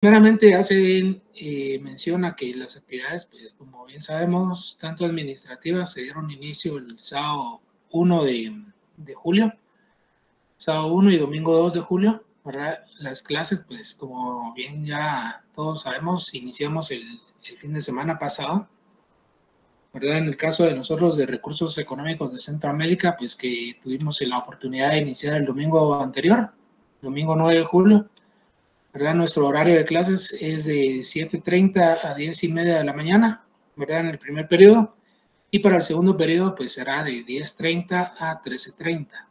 Primeramente hacen mención a que las actividades, pues como bien sabemos, tanto administrativas, se dieron inicio el sábado 1 de julio, sábado 1 y domingo 2 de julio, ¿verdad? Las clases, pues como bien ya todos sabemos, iniciamos el fin de semana pasado, ¿verdad? En el caso de nosotros de Recursos Económicos de Centroamérica, pues que tuvimos la oportunidad de iniciar el domingo anterior, domingo 9 de julio, ¿verdad? Nuestro horario de clases es de 7:30 a 10:30 de la mañana, ¿verdad? En el primer periodo, y para el segundo periodo, pues será de 10:30 a 13:30.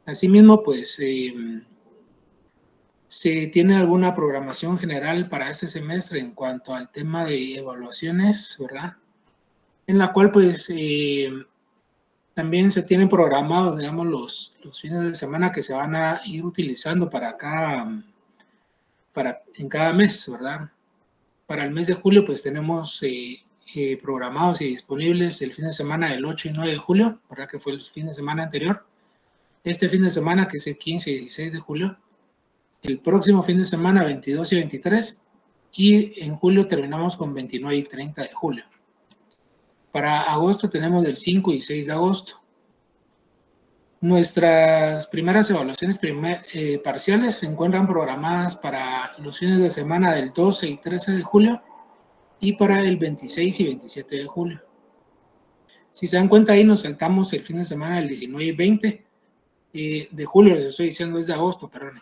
Asimismo, pues se tiene alguna programación general para este semestre en cuanto al tema de evaluaciones, ¿verdad? En la cual, pues, también se tienen programados, digamos, los fines de semana que se van a ir utilizando en cada mes, ¿verdad? Para el mes de julio, pues tenemos programados y disponibles el fin de semana del 8 y 9 de julio, ¿verdad? Que fue el fin de semana anterior. Este fin de semana, que es el 15 y 16 de julio. El próximo fin de semana, 22 y 23. Y en julio terminamos con 29 y 30 de julio. Para agosto tenemos del 5 y 6 de agosto. Nuestras primeras evaluaciones parciales se encuentran programadas para los fines de semana del 12 y 13 de julio y para el 26 y 27 de julio. Si se dan cuenta, ahí nos saltamos el fin de semana del 19 y 20 de julio, les estoy diciendo, es de agosto, perdón.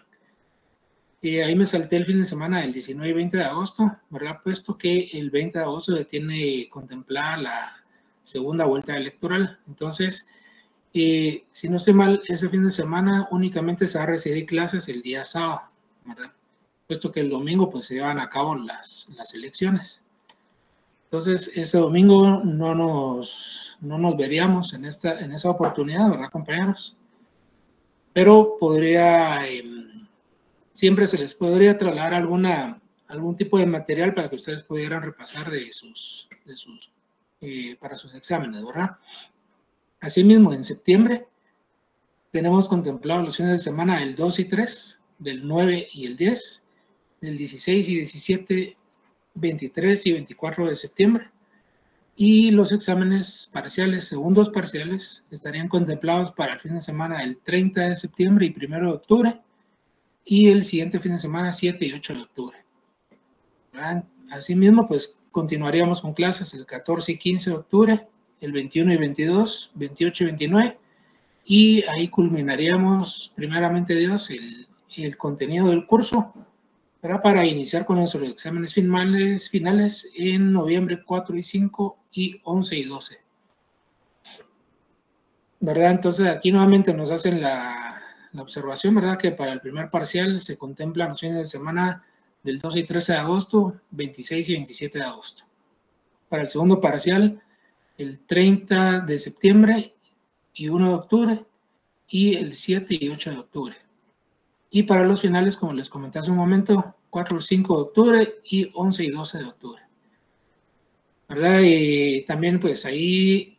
Ahí me salté el fin de semana del 19 y 20 de agosto, ¿verdad? Puesto que el 20 de agosto se tiene contemplada la segunda vuelta electoral. Entonces, si no estoy mal, ese fin de semana únicamente se va a recibir clases el día sábado, ¿verdad? Puesto que el domingo pues se llevan a cabo las elecciones. Entonces, ese domingo no nos veríamos en esa oportunidad, ¿verdad, compañeros? Pero siempre se les podría trasladar algún tipo de material para que ustedes pudieran repasar para sus exámenes, ¿verdad? Asimismo, en septiembre tenemos contemplados los fines de semana del 2 y 3, del 9 y el 10, del 16 y 17, 23 y 24 de septiembre. Y los exámenes parciales, segundos parciales, estarían contemplados para el fin de semana del 30 de septiembre y 1 de octubre, y el siguiente fin de semana 7 y 8 de octubre. ¿Verdad? Asimismo, pues continuaríamos con clases el 14 y 15 de octubre, el 21 y 22, 28 y 29, y ahí culminaríamos, primeramente Dios, el contenido del curso, para iniciar con nuestros exámenes finales en noviembre 4 y 5 y 11 y 12. ¿Verdad? Entonces aquí nuevamente nos hacen la observación, ¿verdad? Que para el primer parcial se contemplan los fines de semana del 12 y 13 de agosto, 26 y 27 de agosto. Para el segundo parcial, el 30 de septiembre y 1 de octubre, y el 7 y 8 de octubre. Y para los finales, como les comenté hace un momento, 4 y 5 de octubre y 11 y 12 de octubre. ¿Verdad? Y también pues ahí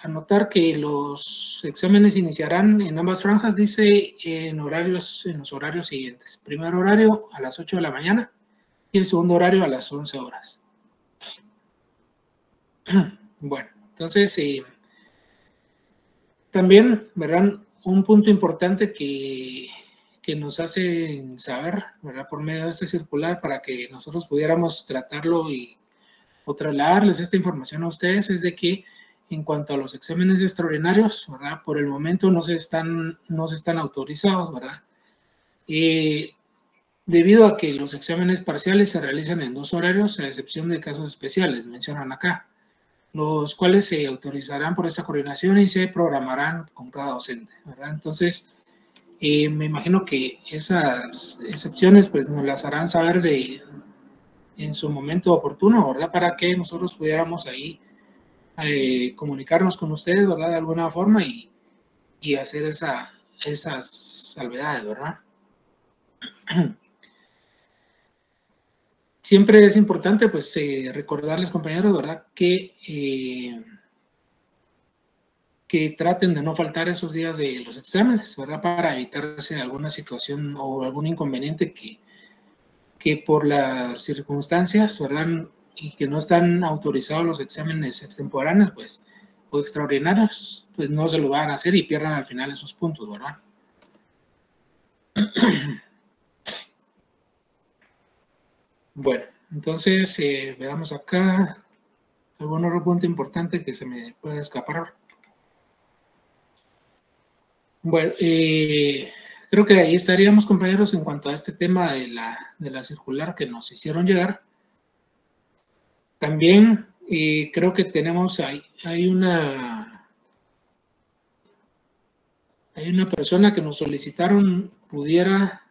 anotar que los exámenes iniciarán en ambas franjas, dice, en los horarios siguientes. Primer horario a las 8 de la mañana y el segundo horario a las 11 horas. Bueno, entonces también, ¿verdad? Un punto importante que nos hacen saber, ¿verdad? Por medio de este circular, para que nosotros pudiéramos tratarlo o trasladarles esta información a ustedes, es de que en cuanto a los exámenes extraordinarios, ¿verdad? Por el momento no se están autorizados, ¿verdad? Debido a que los exámenes parciales se realizan en 2 horarios, a excepción de casos especiales, mencionan acá, los cuales se autorizarán por esta coordinación y se programarán con cada docente, ¿verdad? Entonces, me imagino que esas excepciones pues nos las harán saber en su momento oportuno, ¿verdad? Para que nosotros pudiéramos ahí comunicarnos con ustedes, ¿verdad? De alguna forma y hacer esas salvedades, ¿verdad? Siempre es importante, pues, recordarles, compañeros, ¿verdad? Que traten de no faltar esos días de los exámenes, ¿verdad? Para evitarse alguna situación o algún inconveniente que por las circunstancias, ¿verdad? Y que no están autorizados los exámenes extemporáneos, pues, o extraordinarios, pues no se lo van a hacer y pierdan al final esos puntos, ¿verdad? Bueno, entonces veamos acá algún otro punto importante que se me puede escapar. Bueno, creo que ahí estaríamos, compañeros, en cuanto a este tema de la circular que nos hicieron llegar. También creo que tenemos, hay una persona que nos solicitaron pudiera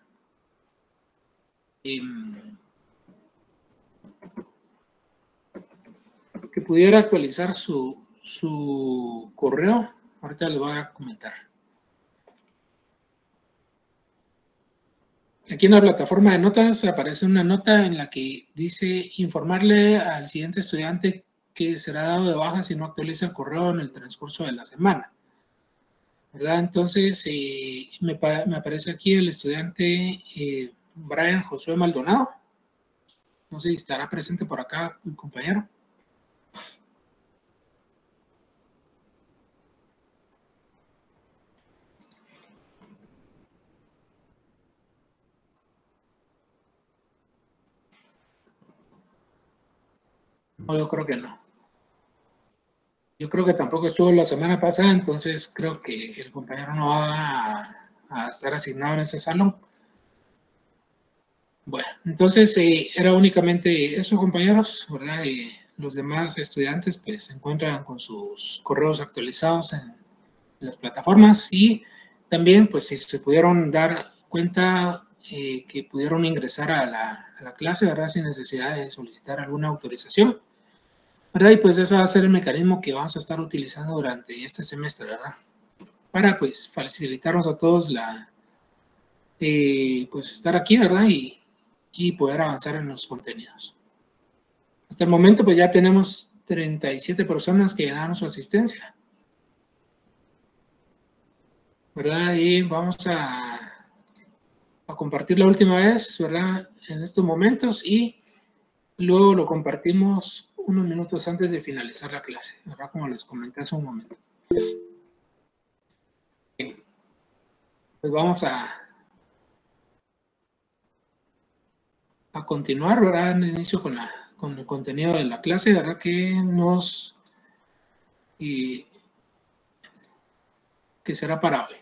actualizar su correo. Ahorita les voy a comentar. Aquí en la plataforma de notas aparece una nota en la que dice informarle al siguiente estudiante que será dado de baja si no actualiza el correo en el transcurso de la semana, ¿verdad? Entonces, me aparece aquí el estudiante Brian Josué Maldonado. No sé si estará presente por acá mi compañero. No, yo creo que no. Yo creo que tampoco estuvo la semana pasada, entonces creo que el compañero no va a estar asignado en ese salón. Bueno, entonces era únicamente eso, compañeros, ¿verdad? Los demás estudiantes pues se encuentran con sus correos actualizados en las plataformas y también pues si se pudieron dar cuenta que pudieron ingresar a la clase, ¿verdad? Sin necesidad de solicitar alguna autorización, ¿verdad? Y pues ese va a ser el mecanismo que vamos a estar utilizando durante este semestre, ¿verdad? Para pues facilitarnos a todos pues estar aquí, ¿verdad? Y poder avanzar en los contenidos. Hasta el momento pues ya tenemos 37 personas que llenaron su asistencia, ¿verdad? Y vamos a compartir la última vez, ¿verdad? En estos momentos y luego lo compartimos unos minutos antes de finalizar la clase, ¿verdad? Como les comenté hace un momento. Bien. Pues vamos a continuar, ¿verdad? En inicio con el contenido de la clase, ¿verdad? Que será para hoy.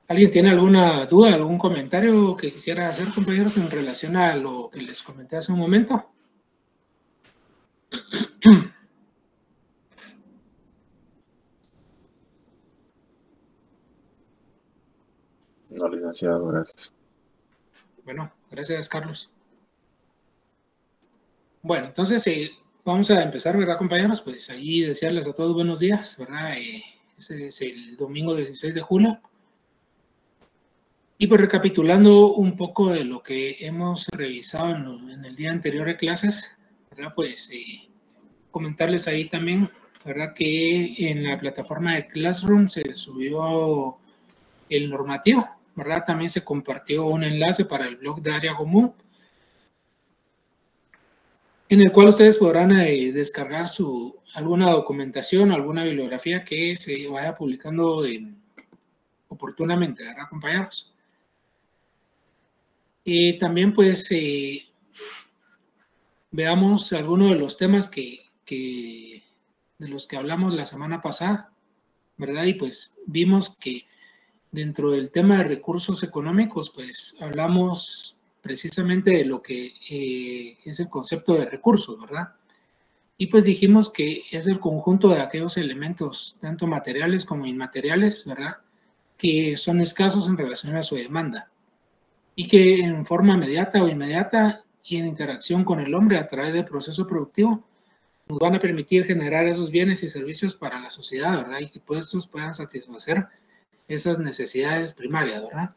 ¿Alguien tiene alguna duda, algún comentario que quisiera hacer, compañeros, en relación a lo que les comenté hace un momento? No, licenciado, gracias. Bueno, gracias, Carlos. Bueno, entonces vamos a empezar, ¿verdad, compañeros? Pues ahí desearles a todos buenos días, ¿verdad? Ese es el domingo 16 de julio. Y pues recapitulando un poco de lo que hemos revisado en el día anterior de clases, ¿verdad? Pues comentarles ahí también, ¿verdad? Que en la plataforma de Classroom se subió el normativo, ¿verdad? También se compartió un enlace para el blog de Área Común, en el cual ustedes podrán descargar alguna documentación, alguna bibliografía que se vaya publicando oportunamente, ¿verdad, compañeros? Y también, pues, veamos algunos de los temas de los que hablamos la semana pasada, ¿verdad? Y pues vimos que dentro del tema de recursos económicos, pues hablamos precisamente de lo que es el concepto de recursos, ¿verdad? Y pues dijimos que es el conjunto de aquellos elementos, tanto materiales como inmateriales, ¿verdad?, que son escasos en relación a su demanda y que en forma mediata o inmediata y en interacción con el hombre a través del proceso productivo nos van a permitir generar esos bienes y servicios para la sociedad, ¿verdad? Y que pues estos puedan satisfacer esas necesidades primarias, ¿verdad?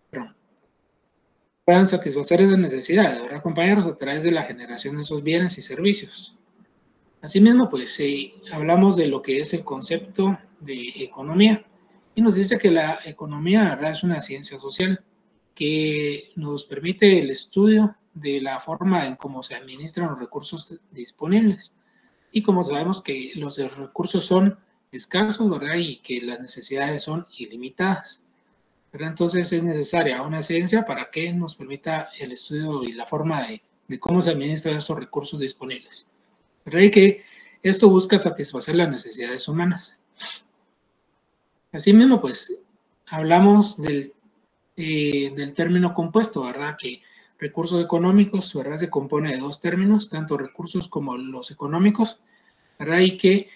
Perdón. Puedan satisfacer esas necesidades, ¿verdad, compañeros? A través de la generación de esos bienes y servicios. Asimismo, pues hablamos de lo que es el concepto de economía y nos dice que la economía, ¿verdad?, es una ciencia social que nos permite el estudio de la forma en cómo se administran los recursos disponibles. Y como sabemos que los recursos son escasos, ¿verdad?, y que las necesidades son ilimitadas, ¿verdad? Entonces es necesaria una ciencia para que nos permita el estudio y la forma de cómo se administran esos recursos disponibles, ¿verdad? Y que esto busca satisfacer las necesidades humanas. Asimismo, pues hablamos del término compuesto, ¿verdad? Que recursos económicos, ¿verdad?, se compone de dos términos, tanto recursos como los económicos, ¿verdad? Y que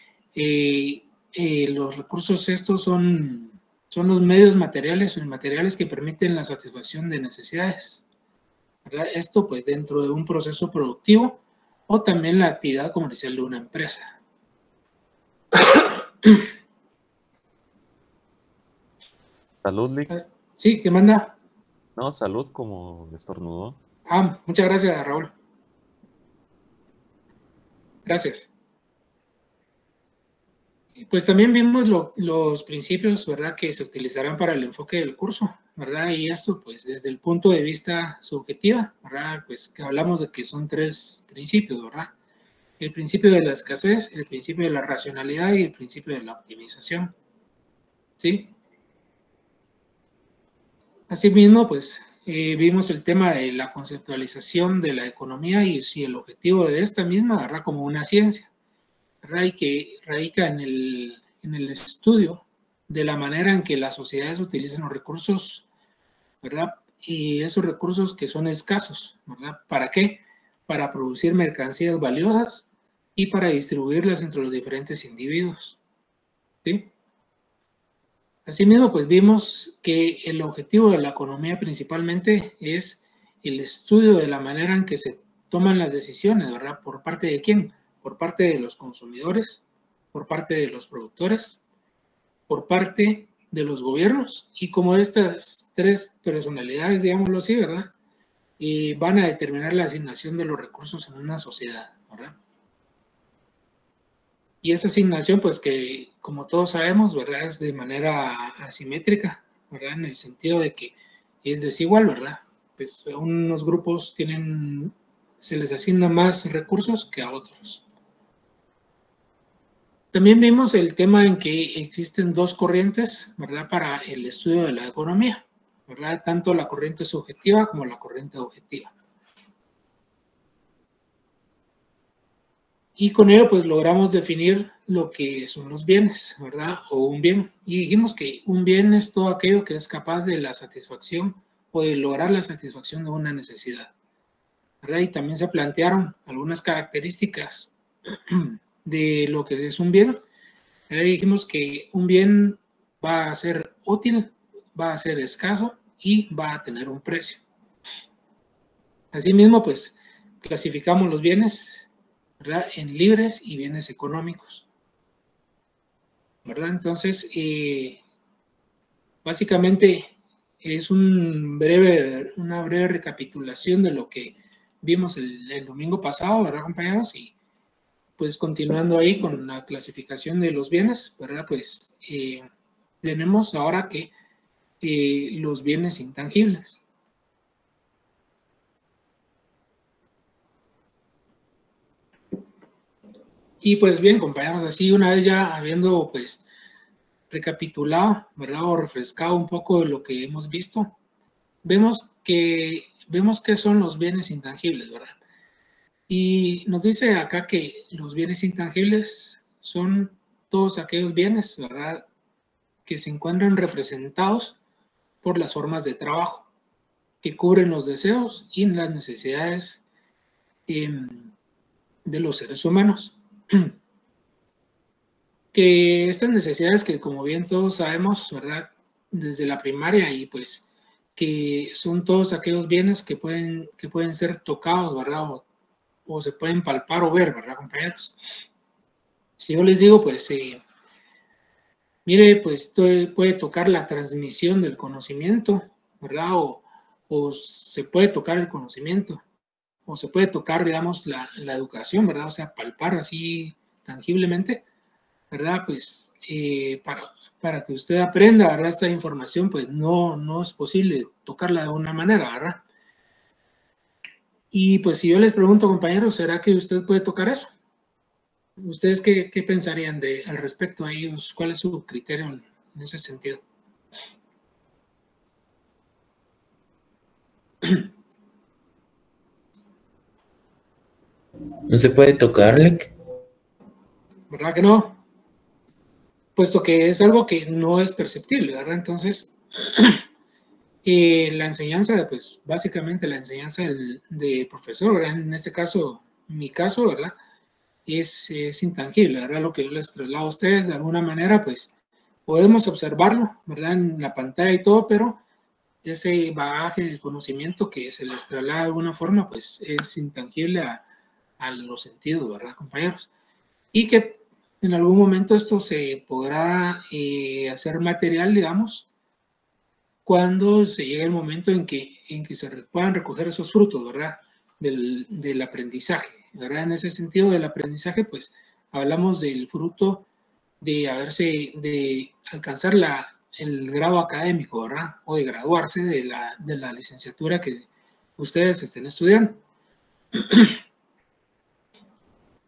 los recursos estos son los medios materiales o inmateriales que permiten la satisfacción de necesidades, ¿verdad? Esto pues dentro de un proceso productivo o también la actividad comercial de una empresa. Salud, Lick. Sí, ¿qué manda? No, salud, como estornudó. Muchas gracias, Raúl. Gracias. Pues también vimos los principios, ¿verdad?, que se utilizarán para el enfoque del curso, ¿verdad? Y esto, pues, desde el punto de vista subjetivo, ¿verdad? Pues que hablamos de que son tres principios, ¿verdad? El principio de la escasez, el principio de la racionalidad y el principio de la optimización, ¿sí? Asimismo, pues, vimos el tema de la conceptualización de la economía y el objetivo de esta misma, ¿verdad?, como una ciencia, ¿verdad?, y que radica en el estudio de la manera en que las sociedades utilizan los recursos, ¿verdad? Y esos recursos que son escasos, ¿verdad? ¿Para qué? Para producir mercancías valiosas y para distribuirlas entre los diferentes individuos, ¿sí? Asimismo, pues vimos que el objetivo de la economía principalmente es el estudio de la manera en que se toman las decisiones, ¿verdad? ¿Por parte de quién? Por parte de los consumidores, por parte de los productores, por parte de los gobiernos, y como estas tres personalidades, digámoslo así, ¿verdad?, van a determinar la asignación de los recursos en una sociedad, ¿verdad? Y esa asignación, pues que como todos sabemos, ¿verdad?, es de manera asimétrica, ¿verdad?, en el sentido de que es desigual, ¿verdad? Pues a unos grupos se les asigna más recursos que a otros. También vimos el tema en que existen dos corrientes, ¿verdad?, para el estudio de la economía, ¿verdad?, tanto la corriente subjetiva como la corriente objetiva. Y con ello, pues, logramos definir lo que son los bienes, ¿verdad?, o un bien. Y dijimos que un bien es todo aquello que es capaz de la satisfacción o de lograr la satisfacción de una necesidad, ¿verdad? Y también se plantearon algunas características de lo que es un bien. Y dijimos que un bien va a ser útil, va a ser escaso y va a tener un precio. Asimismo, pues, clasificamos los bienes, ¿verdad?, en libres y bienes económicos, ¿verdad? Entonces, básicamente es una breve recapitulación de lo que vimos el domingo pasado, ¿verdad, compañeros? Y pues continuando ahí con la clasificación de los bienes, ¿verdad? Pues tenemos ahora que los bienes intangibles. Y pues bien, compañeros, así una vez ya habiendo pues recapitulado, ¿verdad? O refrescado un poco de lo que hemos visto, vemos que son los bienes intangibles, ¿verdad? Y nos dice acá que los bienes intangibles son todos aquellos bienes, ¿verdad?, que se encuentran representados por las formas de trabajo, que cubren los deseos y las necesidades de los seres humanos. Que estas necesidades que, como bien todos sabemos, ¿verdad?, desde la primaria, y pues que son todos aquellos bienes que pueden ser tocados, ¿verdad?, o se pueden palpar o ver, ¿verdad, compañeros? Si yo les digo, pues, mire, pues puede tocar la transmisión del conocimiento, ¿verdad? O se puede tocar el conocimiento, o se puede tocar, digamos, la educación, ¿verdad? O sea, palpar así tangiblemente, ¿verdad? Pues para que usted aprenda, ¿verdad?, esta información, pues no es posible tocarla de una manera, ¿verdad? Y pues si yo les pregunto, compañeros, ¿será que usted puede tocar eso? ¿Ustedes qué pensarían al respecto a ellos? ¿Cuál es su criterio en ese sentido? ¿No se puede tocarle? ¿Verdad que no? Puesto que es algo que no es perceptible, ¿verdad? Entonces, la enseñanza, pues básicamente la enseñanza de profesor, ¿verdad? En este caso, mi caso, ¿verdad?, es intangible, ¿verdad? Lo que yo les traslado a ustedes, de alguna manera, pues podemos observarlo, ¿verdad?, en la pantalla y todo, pero ese bagaje de conocimiento que se les traslada de alguna forma, pues es intangible a los sentidos, ¿verdad, compañeros? Y que en algún momento esto se podrá hacer material, digamos, cuando se llegue el momento en que se puedan recoger esos frutos, ¿verdad?, del aprendizaje, ¿verdad? En ese sentido del aprendizaje, pues hablamos del fruto de alcanzar el grado académico, ¿verdad?, o de graduarse de la licenciatura que ustedes estén estudiando.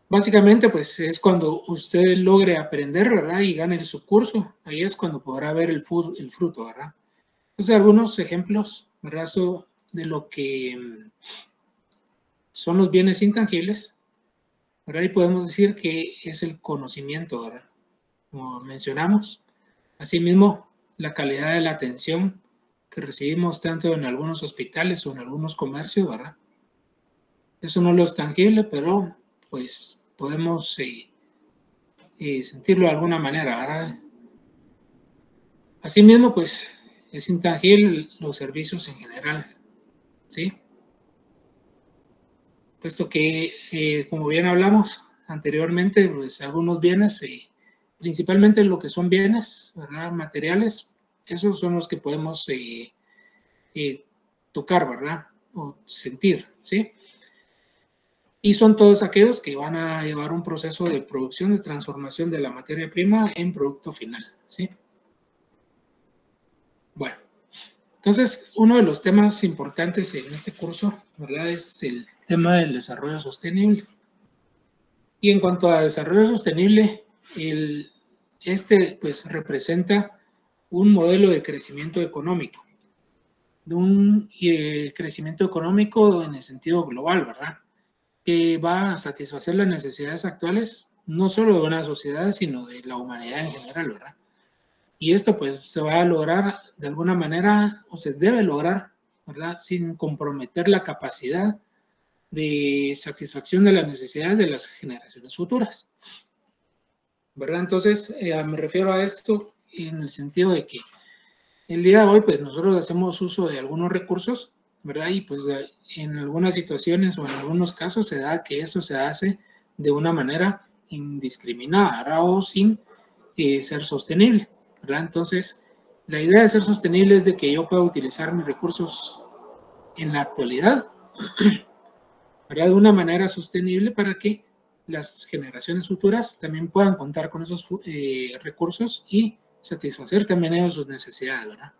Básicamente, pues es cuando usted logre aprender, ¿verdad?, y gane su curso, ahí es cuando podrá ver el fruto, ¿verdad? Entonces, algunos ejemplos, ¿verdad?, de lo que son los bienes intangibles, ¿verdad? Y podemos decir que es el conocimiento, ¿verdad?, como mencionamos. Asimismo, la calidad de la atención que recibimos tanto en algunos hospitales o en algunos comercios, ¿verdad? Eso no lo es tangible, pero pues podemos sentirlo de alguna manera, ¿verdad? Asimismo, pues es intangible los servicios en general, ¿sí? Puesto que, como bien hablamos anteriormente, pues algunos bienes, principalmente lo que son bienes, ¿verdad?, materiales, esos son los que podemos tocar, ¿verdad?, o sentir, ¿sí? Y son todos aquellos que van a llevar un proceso de producción, de transformación de la materia prima en producto final, ¿sí? Bueno, entonces uno de los temas importantes en este curso, ¿verdad?, es el tema del desarrollo sostenible. Y en cuanto a desarrollo sostenible, pues representa un modelo de crecimiento económico, de un crecimiento económico en el sentido global, ¿verdad?, que va a satisfacer las necesidades actuales, no solo de una sociedad, sino de la humanidad en general, ¿verdad? Y esto pues se va a lograr de alguna manera, o se debe lograr, ¿verdad?, sin comprometer la capacidad de satisfacción de las necesidades de las generaciones futuras, ¿verdad? Entonces, me refiero a esto en el sentido de que el día de hoy, pues nosotros hacemos uso de algunos recursos, ¿verdad? Y pues en algunas situaciones o en algunos casos se da que eso se hace de una manera indiscriminada, ¿verdad?, o sin ser sostenible, ¿verdad? Entonces, la idea de ser sostenible es de que yo pueda utilizar mis recursos en la actualidad, ¿verdad?, de una manera sostenible para que las generaciones futuras también puedan contar con esos recursos y satisfacer también ellos sus necesidades, ¿verdad?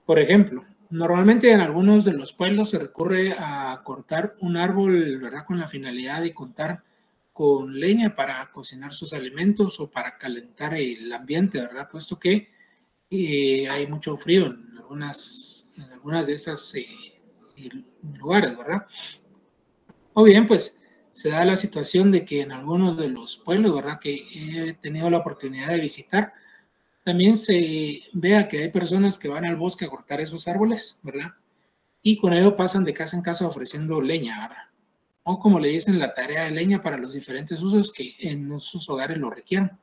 Por ejemplo, normalmente en algunos de los pueblos se recurre a cortar un árbol, ¿verdad? Con la finalidad de contar con leña para cocinar sus alimentos o para calentar el ambiente, ¿verdad? Puesto que hay mucho frío en algunas de estas lugares, ¿verdad? O bien, pues se da la situación de que en algunos de los pueblos, ¿verdad? Que he tenido la oportunidad de visitar, también se vea que hay personas que van al bosque a cortar esos árboles, ¿verdad? Y con ello pasan de casa en casa ofreciendo leña, ¿verdad? O como le dicen, la tarea de leña para los diferentes usos que en sus hogares lo requieran.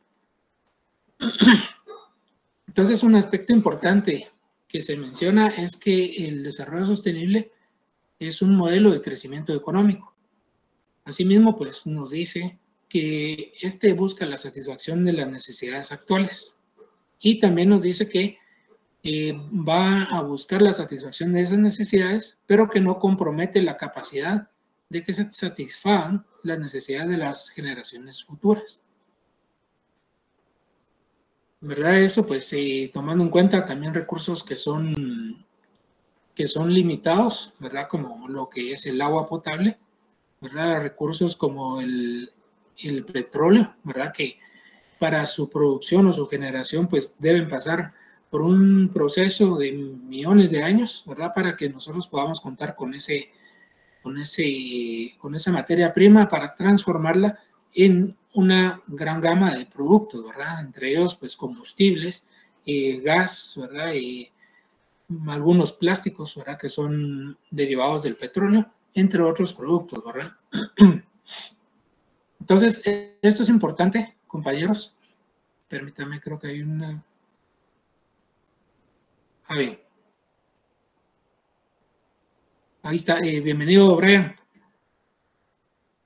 Entonces, un aspecto importante que se menciona es que el desarrollo sostenible es un modelo de crecimiento económico. Asimismo, pues nos dice que este busca la satisfacción de las necesidades actuales. Y también nos dice que va a buscar la satisfacción de esas necesidades, pero que no compromete la capacidad de que se satisfagan las necesidades de las generaciones futuras. ¿Verdad? Eso, pues, tomando en cuenta también recursos que son limitados, ¿verdad? Como lo que es el agua potable, ¿verdad? Recursos como el petróleo, ¿verdad? Que para su producción o su generación, pues deben pasar por un proceso de millones de años, ¿verdad? Para que nosotros podamos contar con esa materia prima para transformarla en una gran gama de productos, ¿verdad? Entre ellos, pues combustibles, gas, ¿verdad? Y algunos plásticos, ¿verdad? Que son derivados del petróleo, entre otros productos, ¿verdad? Entonces, esto es importante, compañeros. Permítame, creo que hay una... Ah, bien. Ahí está. Bienvenido, Brian.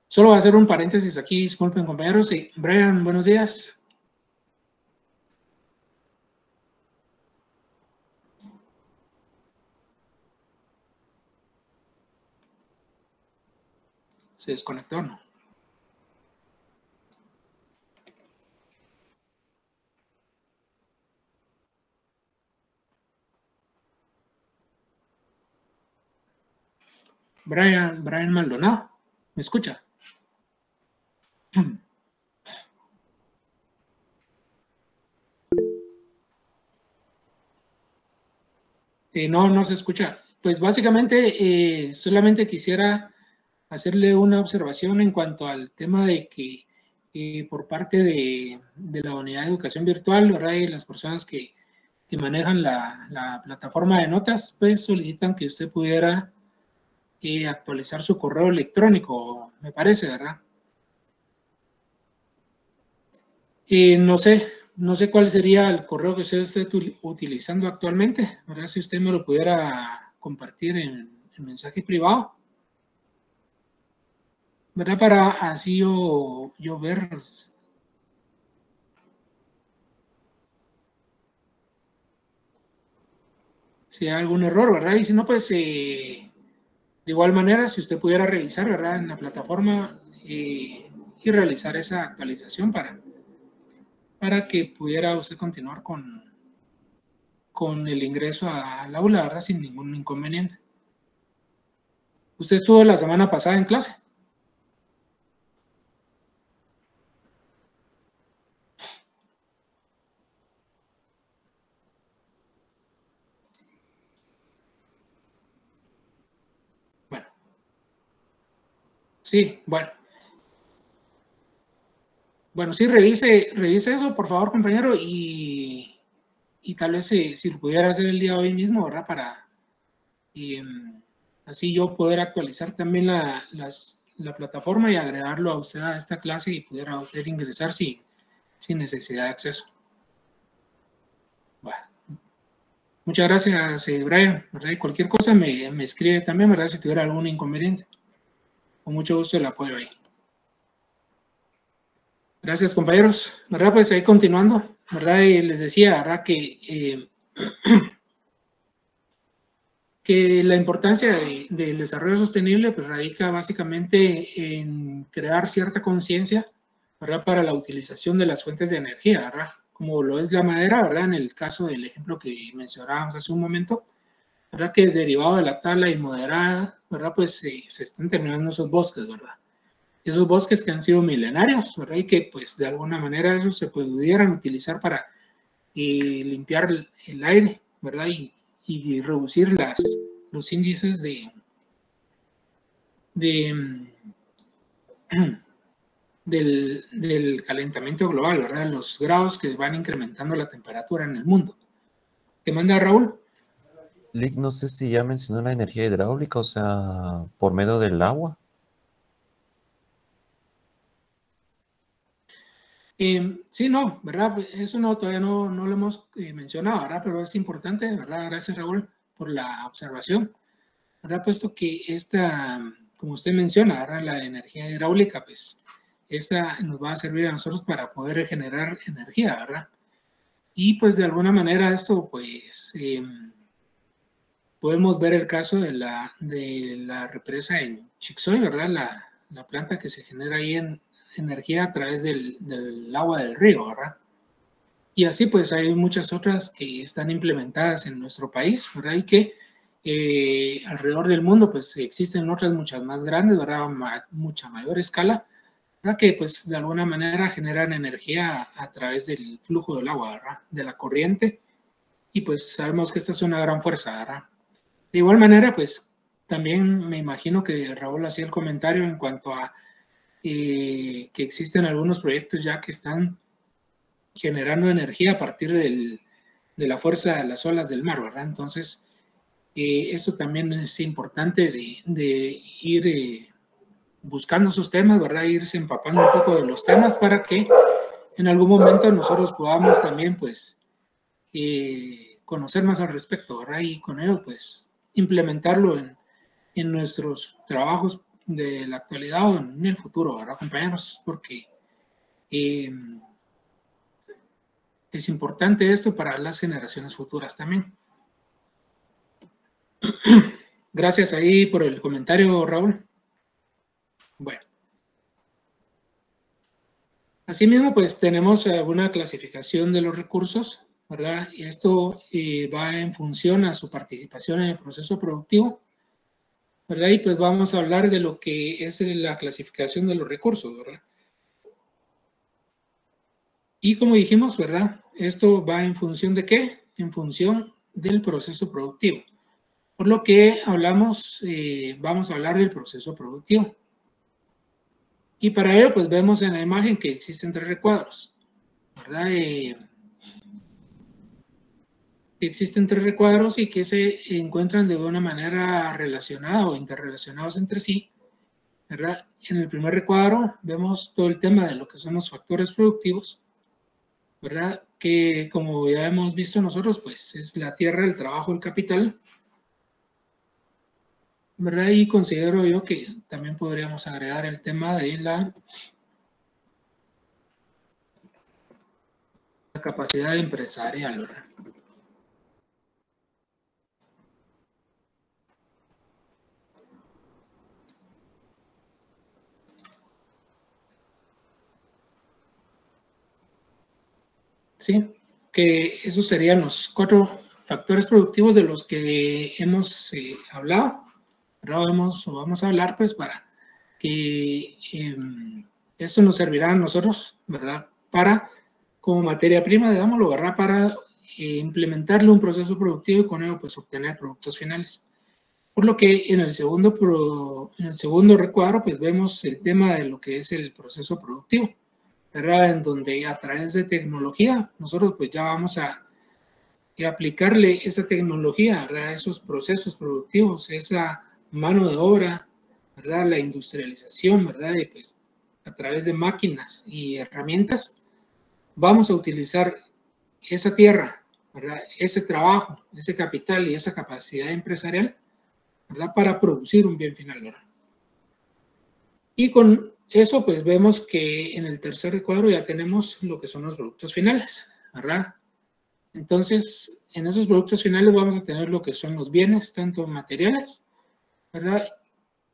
Solo voy a hacer un paréntesis aquí, disculpen, compañeros. Sí, Brian, buenos días. Se desconectó, ¿no? Brian Maldonado, ¿me escucha? No se escucha. Pues básicamente solamente quisiera hacerle una observación en cuanto al tema de que por parte de la unidad de educación virtual, ¿verdad? Y las personas que manejan la plataforma de notas, pues solicitan que usted pudiera actualizar su correo electrónico, me parece, ¿verdad? No sé cuál sería el correo que usted esté utilizando actualmente, ¿verdad? Si usted me lo pudiera compartir en mensaje privado, ¿verdad? Para así yo ver si hay algún error, ¿verdad? Y si no, pues de igual manera, si usted pudiera revisar, ¿verdad? En la plataforma y realizar esa actualización para que pudiera usted continuar con el ingreso al aula, ¿verdad? Sin ningún inconveniente. ¿Usted estuvo la semana pasada en clase? Bueno. Sí, bueno. Bueno, sí, revise eso, por favor, compañero, y tal vez si lo pudiera hacer el día de hoy mismo, ¿verdad? Para así yo poder actualizar también la plataforma y agregarlo a usted a esta clase y pudiera usted ingresar sin necesidad de acceso. Bueno. Muchas gracias, Brian, ¿verdad? Cualquier cosa me escribe también, ¿verdad? Si tuviera algún inconveniente. Con mucho gusto el apoyo ahí. Gracias, compañeros. ¿Verdad? Pues ahí continuando, ¿verdad? Y les decía, ¿verdad? Que la importancia del desarrollo sostenible pues radica básicamente en crear cierta conciencia ¿verdad? Para la utilización de las fuentes de energía, ¿verdad? Como lo es la madera, ¿verdad? En el caso del ejemplo que mencionábamos hace un momento, ¿verdad? Que derivado de la tala inmoderada, ¿verdad? Pues se están terminando esos bosques, ¿verdad? Esos bosques que han sido milenarios, ¿verdad? Y que pues de alguna manera esos se pudieran utilizar para limpiar el aire, ¿verdad? Y reducir los índices del calentamiento global, ¿verdad? Los grados que van incrementando la temperatura en el mundo. ¿Qué manda Raúl? Lick, no sé si ya mencionó la energía hidráulica, o sea, por medio del agua. Sí, no, ¿verdad? Eso no, todavía no lo hemos mencionado, ¿verdad? Pero es importante, ¿verdad? Gracias, Raúl, por la observación, ¿verdad? Puesto que esta, como usted menciona, ¿verdad? La energía hidráulica, pues, esta nos va a servir a nosotros para poder generar energía, ¿verdad? Y pues de alguna manera esto, pues, podemos ver el caso de la represa en Chixoy, ¿verdad? La planta que se genera ahí en energía a través del agua del río, ¿verdad? Y así pues hay muchas otras que están implementadas en nuestro país, ¿verdad? Y que alrededor del mundo pues existen otras muchas más grandes, ¿verdad? Mucha mayor escala, ¿verdad? Que pues de alguna manera generan energía a través del flujo del agua, ¿verdad? De la corriente. Y pues sabemos que esta es una gran fuerza, ¿verdad? De igual manera, pues también me imagino que Raúl hacía el comentario en cuanto a que existen algunos proyectos ya que están generando energía a partir de la fuerza de las olas del mar, ¿verdad? Entonces, esto también es importante de ir buscando esos temas, ¿verdad? Irse empapando un poco de los temas para que en algún momento nosotros podamos también, pues, conocer más al respecto, ¿verdad? Y con ello, pues, implementarlo en nuestros trabajos de la actualidad o en el futuro, ¿verdad, compañeros? Porque es importante esto para las generaciones futuras también. Gracias ahí por el comentario, Raúl. Bueno. Asimismo, pues tenemos una clasificación de los recursos, ¿verdad? Y esto va en función a su participación en el proceso productivo, ¿verdad? Y pues vamos a hablar de lo que es la clasificación de los recursos, ¿verdad? Y como dijimos, ¿verdad? Esto va en función de ¿qué? En función del proceso productivo. Por lo que hablamos, vamos a hablar del proceso productivo. Y para ello, pues vemos en la imagen que existen tres recuadros, ¿verdad? Existen tres recuadros y que se encuentran de una manera relacionada o interrelacionados entre sí, ¿verdad? En el primer recuadro vemos todo el tema de lo que son los factores productivos, ¿verdad? Que como ya hemos visto nosotros, pues es la tierra, el trabajo, el capital, ¿verdad? Y considero yo que también podríamos agregar el tema de la capacidad empresarial, ¿verdad? Sí, que esos serían los cuatro factores productivos de los que hemos hablado, pero vamos a hablar pues para que esto nos servirá a nosotros, ¿verdad? Para, como materia prima, digámoslo, ¿verdad? Para implementarle un proceso productivo y con ello pues obtener productos finales. Por lo que en el segundo recuadro pues vemos el tema de lo que es el proceso productivo, ¿verdad? En donde a través de tecnología nosotros pues ya vamos a aplicarle esa tecnología, ¿verdad? Esos procesos productivos, esa mano de obra, ¿verdad? La industrialización, ¿verdad? Y pues a través de máquinas y herramientas vamos a utilizar esa tierra, ¿verdad? Ese trabajo, ese capital y esa capacidad empresarial, ¿verdad? Para producir un bien final, ¿verdad? Y con eso pues vemos que en el tercer recuadro ya tenemos lo que son los productos finales, ¿verdad? Entonces, en esos productos finales vamos a tener lo que son los bienes, tanto materiales, ¿verdad?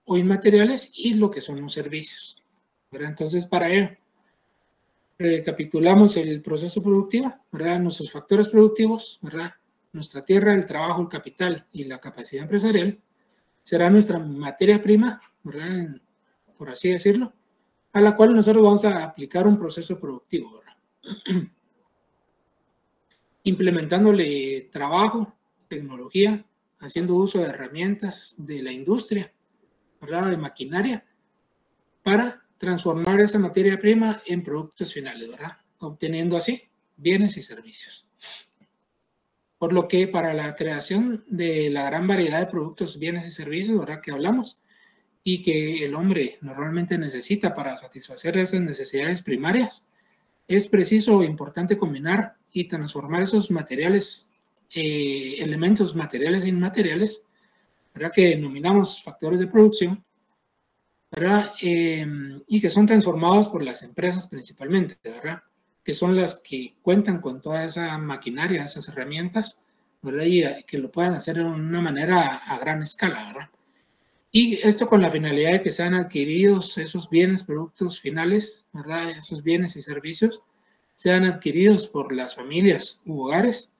O inmateriales, y lo que son los servicios, ¿verdad? Entonces, para ello, Recapitulamos el proceso productivo, ¿verdad? Nuestros factores productivos, ¿verdad? Nuestra tierra, el trabajo, el capital y la capacidad empresarial será nuestra materia prima, ¿verdad? Por así decirlo, a la cual nosotros vamos a aplicar un proceso productivo, ¿verdad? Implementándole trabajo, tecnología, haciendo uso de herramientas de la industria, ¿verdad? De maquinaria, para transformar esa materia prima en productos finales, ¿verdad? Obteniendo así bienes y servicios. Por lo que para la creación de la gran variedad de productos, bienes y servicios, ¿verdad? Que hablamos, y que el hombre normalmente necesita para satisfacer esas necesidades primarias, es preciso e importante combinar y transformar esos materiales, elementos materiales e inmateriales, ¿verdad? Que denominamos factores de producción, ¿verdad? Y que son transformados por las empresas principalmente, ¿verdad? Que son las que cuentan con toda esa maquinaria, esas herramientas, ¿verdad? Y que lo puedan hacer de una manera a gran escala, ¿verdad? Y esto con la finalidad de que sean adquiridos esos bienes, productos finales, ¿verdad? Esos bienes y servicios sean adquiridos por las familias u hogares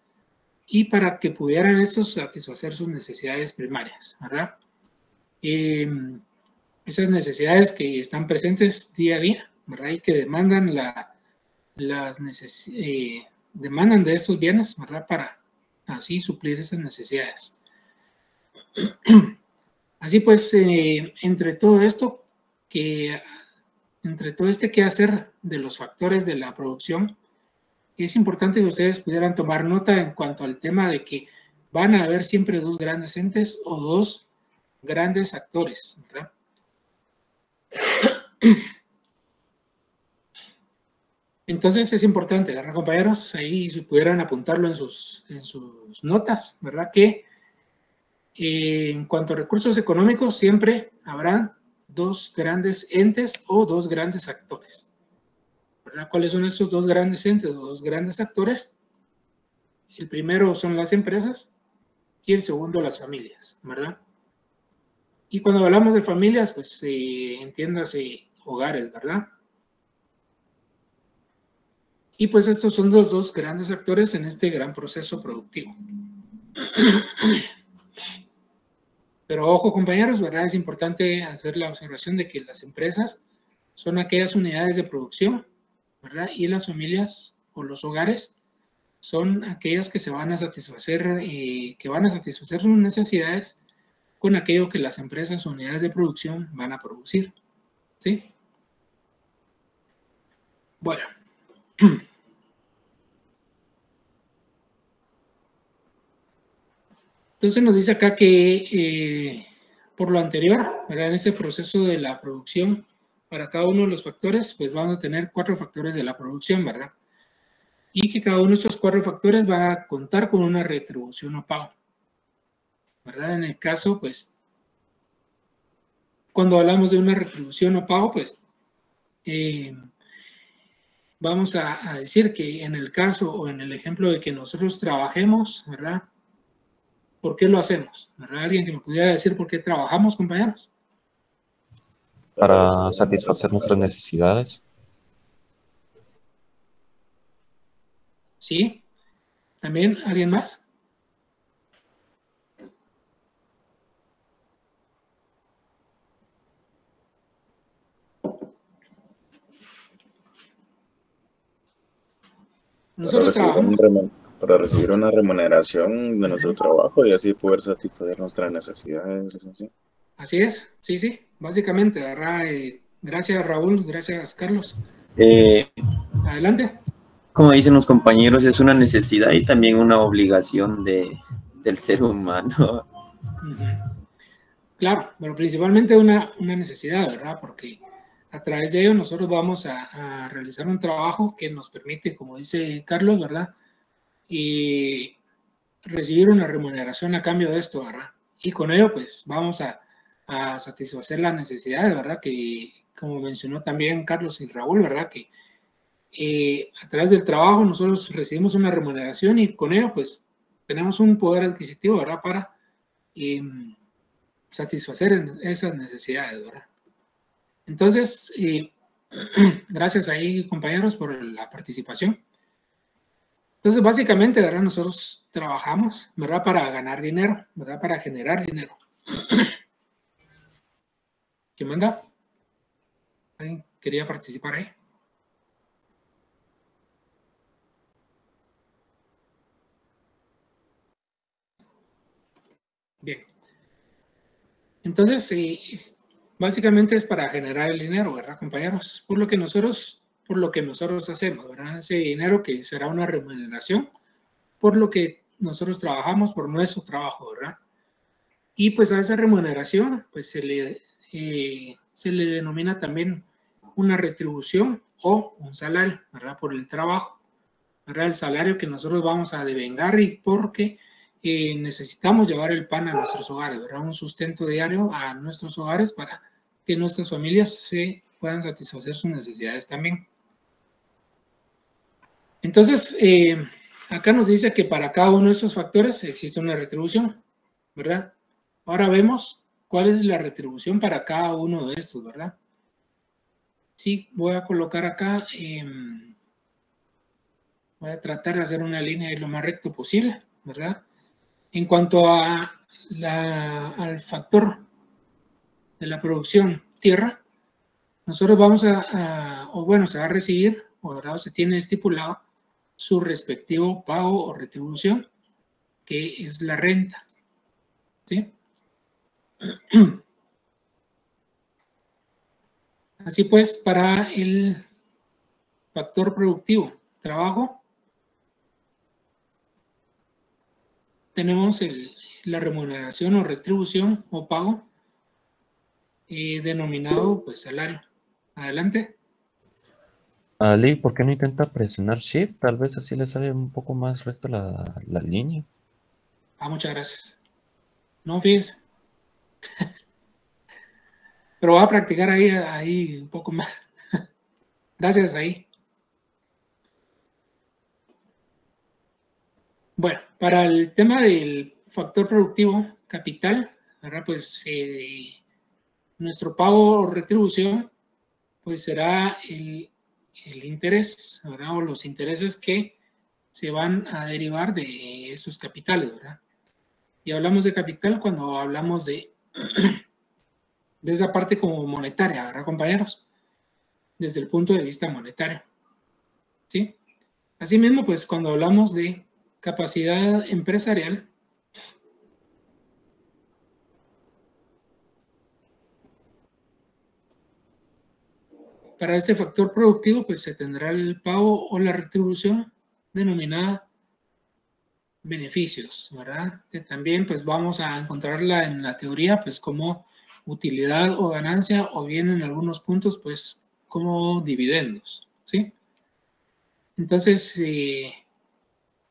y para que pudieran estos satisfacer sus necesidades primarias, ¿verdad? Esas necesidades que están presentes día a día, ¿verdad? Y que demandan demandan de estos bienes, ¿verdad? Para así suplir esas necesidades. Así pues, entre todo este quehacer de los factores de la producción, es importante que ustedes pudieran tomar nota en cuanto al tema de que van a haber siempre dos grandes entes o dos grandes actores, ¿verdad? Entonces es importante, ¿verdad, compañeros? Ahí si pudieran apuntarlo en sus notas, ¿verdad? Que en cuanto a recursos económicos, siempre habrá dos grandes entes o dos grandes actores, ¿verdad? ¿Cuáles son estos dos grandes entes o dos grandes actores? El primero son las empresas y el segundo las familias, ¿verdad? Y cuando hablamos de familias, pues entiéndase hogares, ¿verdad? Y pues estos son los dos grandes actores en este gran proceso productivo. Pero ojo, compañeros, ¿verdad? Es importante hacer la observación de que las empresas son aquellas unidades de producción, ¿verdad? Y las familias o los hogares son aquellas que se van a satisfacer, sus necesidades con aquello que las empresas o unidades de producción van a producir, ¿sí? Bueno. Entonces nos dice acá que por lo anterior, ¿verdad? En este proceso de la producción, para cada uno de los factores, pues vamos a tener 4 factores de la producción, ¿verdad? Y que cada uno de estos 4 factores va a contar con una retribución o pago, ¿verdad? En el caso, pues, cuando hablamos de una retribución o pago, pues, vamos a decir que en el caso o en el ejemplo de que nosotros trabajemos, ¿verdad? ¿Por qué lo hacemos? ¿Verdad? ¿Alguien que me pudiera decir por qué trabajamos, compañeros? Para satisfacer nuestras necesidades. ¿Sí? ¿También alguien más? Nosotros trabajamos. Para recibir una remuneración de nuestro trabajo y así poder satisfacer nuestras necesidades. ¿Sí? Así es, sí, básicamente, ¿verdad? Gracias, Raúl, gracias, Carlos. Adelante. Como dicen los compañeros, es una necesidad y también una obligación del ser humano. Claro, pero principalmente una necesidad, ¿verdad? Porque a través de ello nosotros vamos a realizar un trabajo que nos permite, como dice Carlos, ¿verdad? Y recibir una remuneración a cambio de esto, ¿verdad? Y con ello, pues, vamos a satisfacer las necesidades, ¿verdad? Que, como mencionó también Carlos y Raúl, ¿verdad? Que a través del trabajo nosotros recibimos una remuneración y con ello, pues, tenemos un poder adquisitivo, ¿verdad? Para satisfacer esas necesidades, ¿verdad? Entonces, Gracias ahí, compañeros, por la participación. Entonces, básicamente, ¿verdad? Nosotros trabajamos, ¿verdad? Para ganar dinero, ¿verdad? Para generar dinero. ¿Quién manda? ¿Alguien quería participar ahí? Bien. Entonces, básicamente es para generar el dinero, ¿verdad, compañeros? Por lo que nosotros hacemos, ¿verdad? Ese dinero que será una remuneración por lo que nosotros trabajamos, por nuestro trabajo, ¿verdad? Y pues a esa remuneración, pues se le denomina también una retribución o un salario, ¿verdad? Por el trabajo, ¿verdad? El salario que nosotros vamos a devengar y porque necesitamos llevar el pan a nuestros hogares, ¿verdad? Un sustento diario a nuestros hogares para que nuestras familias se puedan satisfacer sus necesidades también. Entonces, acá nos dice que para cada uno de estos factores existe una retribución, ¿verdad? Ahora vemos cuál es la retribución para cada uno de estos, ¿verdad? Sí, voy a colocar acá, voy a tratar de hacer una línea lo más recto posible, ¿verdad? En cuanto al factor de la producción tierra, nosotros vamos se va a recibir, o se tiene estipulado su respectivo pago o retribución, que es la renta, ¿sí? Así pues, para el factor productivo, trabajo, tenemos la remuneración o retribución o pago denominado pues salario. Adelante. Ali, ¿por qué no intenta presionar Shift? Tal vez así le sale un poco más recta la línea. Muchas gracias. No, fíjese. Pero voy a practicar ahí un poco más. Gracias ahí. Bueno, para el tema del factor productivo capital, ¿verdad? Pues nuestro pago o retribución pues será el interés, ¿verdad? O los intereses que se van a derivar de esos capitales, ¿verdad? Y hablamos de capital cuando hablamos de esa parte como monetaria, ¿verdad, compañeros? Desde el punto de vista monetario, ¿sí? Asimismo, pues cuando hablamos de capacidad empresarial, para este factor productivo, pues se tendrá el pago o la retribución denominada beneficios, ¿verdad? Que también pues vamos a encontrarla en la teoría pues como utilidad o ganancia, o bien en algunos puntos pues como dividendos, ¿sí? Entonces,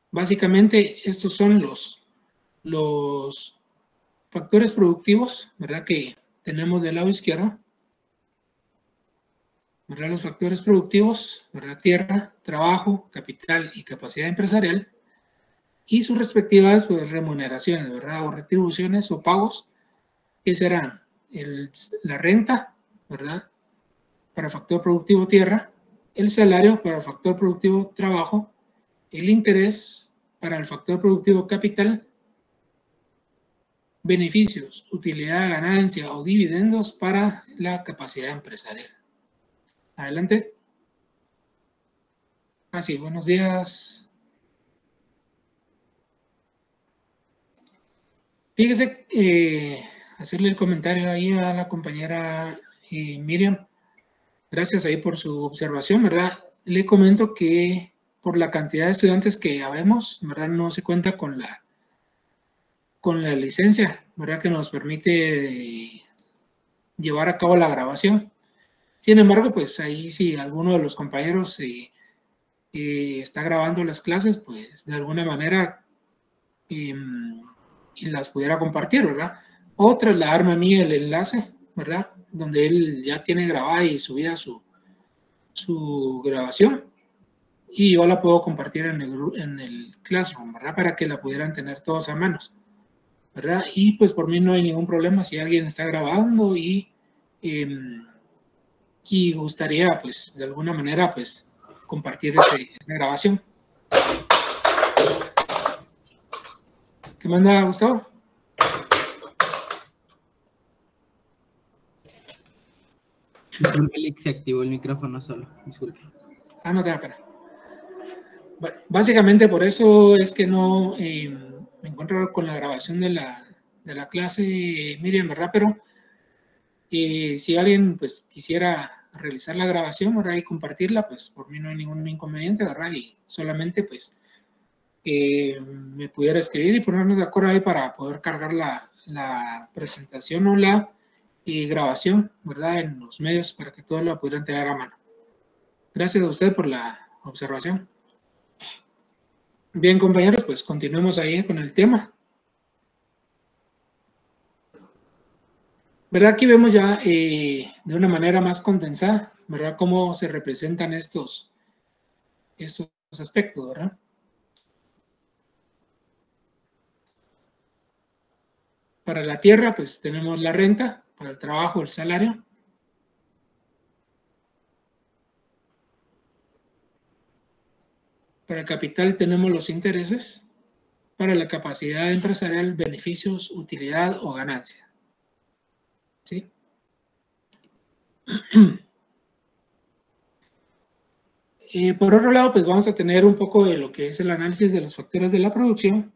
básicamente estos son los factores productivos, ¿verdad? Que tenemos del lado izquierdo, ¿verdad? Los factores productivos, ¿verdad? Tierra, trabajo, capital y capacidad empresarial, y sus respectivas pues, remuneraciones, ¿verdad? O retribuciones o pagos, que serán la renta, ¿verdad? Para factor productivo tierra, el salario para factor productivo trabajo, el interés para el factor productivo capital, beneficios, utilidad, ganancia o dividendos para la capacidad empresarial. Adelante. Sí, buenos días. Fíjese, hacerle el comentario ahí a la compañera Miriam. Gracias ahí por su observación, ¿verdad? Le comento que por la cantidad de estudiantes que habemos, ¿verdad? No se cuenta con la licencia, ¿verdad? Que nos permite llevar a cabo la grabación. Sin embargo, pues ahí si alguno de los compañeros está grabando las clases, pues de alguna manera y las pudiera compartir, ¿verdad? O trasladarme a mí el enlace, ¿verdad? Donde él ya tiene grabada y subida su grabación, y yo la puedo compartir en el Classroom, ¿verdad? Para que la pudieran tener todos a manos, ¿verdad? Y pues por mí no hay ningún problema si alguien está grabando y y gustaría, pues, de alguna manera, pues, compartir esa grabación. ¿Qué manda, Gustavo? Disculpe, Lick, se activó el micrófono solo. Disculpe. Ah, no te da pena. Bueno, básicamente por eso es que no me encuentro con la grabación de la clase, Miriam, ¿verdad? Pero si alguien pues quisiera realizar la grabación, ¿verdad? Y compartirla, pues por mí no hay ningún inconveniente, ¿verdad? Y solamente pues me pudiera escribir y ponernos de acuerdo ahí para poder cargar la presentación o la grabación, ¿verdad? En los medios para que todos la pudieran tener a mano. Gracias a usted por la observación. Bien, compañeros, pues continuemos ahí con el tema. ¿Verdad? Aquí vemos ya de una manera más condensada, ¿verdad? Cómo se representan estos aspectos, ¿verdad? Para la tierra, pues tenemos la renta, para el trabajo, el salario. Para el capital tenemos los intereses. Para la capacidad empresarial, beneficios, utilidad o ganancia. ¿Sí? Por otro lado, pues vamos a tener un poco de lo que es el análisis de los factores de la producción,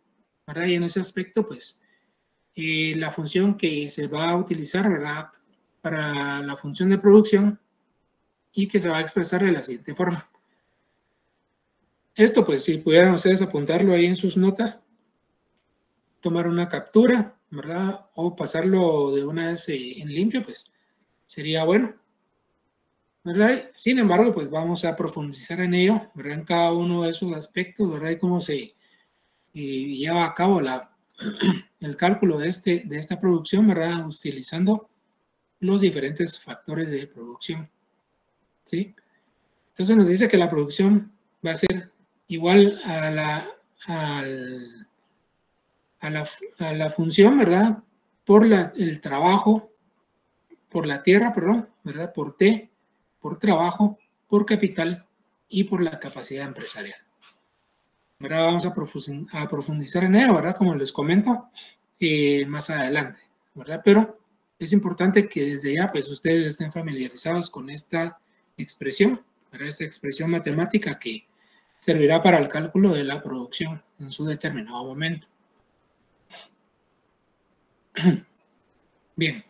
¿verdad? Y en ese aspecto, pues, la función que se va a utilizar, ¿verdad? Para la función de producción y que se va a expresar de la siguiente forma. Esto, pues, si pudieran ustedes apuntarlo ahí en sus notas, tomar una captura, ¿verdad? O pasarlo de una vez en limpio, pues, sería bueno, ¿verdad? Sin embargo, pues vamos a profundizar en ello, ¿verdad? En cada uno de esos aspectos, ¿verdad? Y cómo se lleva a cabo el cálculo de esta producción, ¿verdad? Utilizando los diferentes factores de producción, ¿sí? Entonces nos dice que la producción va a ser igual a la función, ¿verdad? Por el trabajo, por la tierra, perdón, ¿verdad? Por T, por trabajo, por capital y por la capacidad empresarial. ¿Verdad? Vamos a profundizar en ello, ¿verdad? Como les comento más adelante, ¿verdad? Pero es importante que desde ya, pues, ustedes estén familiarizados con esta expresión, ¿verdad? Esta expresión matemática que servirá para el cálculo de la producción en su determinado momento. Bien.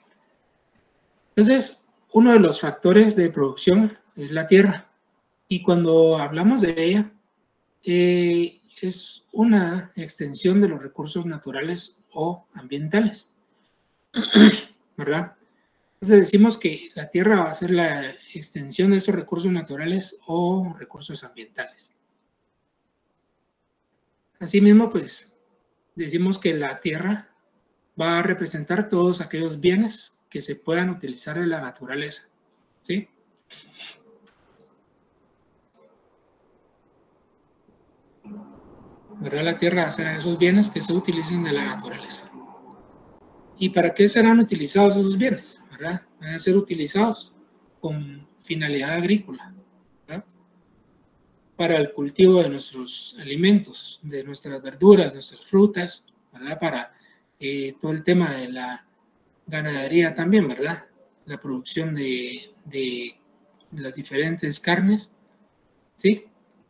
Entonces, uno de los factores de producción es la tierra. Y cuando hablamos de ella, es una extensión de los recursos naturales o ambientales, ¿verdad? Entonces decimos que la tierra va a ser la extensión de estos recursos naturales o recursos ambientales. Asimismo, pues, decimos que la tierra va a representar todos aquellos bienes que se puedan utilizar en la naturaleza, ¿sí? ¿Verdad? La tierra será esos bienes que se utilicen de la naturaleza. ¿Y para qué serán utilizados esos bienes? ¿Verdad? Van a ser utilizados con finalidad agrícola, ¿verdad? Para el cultivo de nuestros alimentos, de nuestras verduras, nuestras frutas, ¿verdad? Para todo el tema de la ganadería también, ¿verdad? La producción de las diferentes carnes, ¿sí?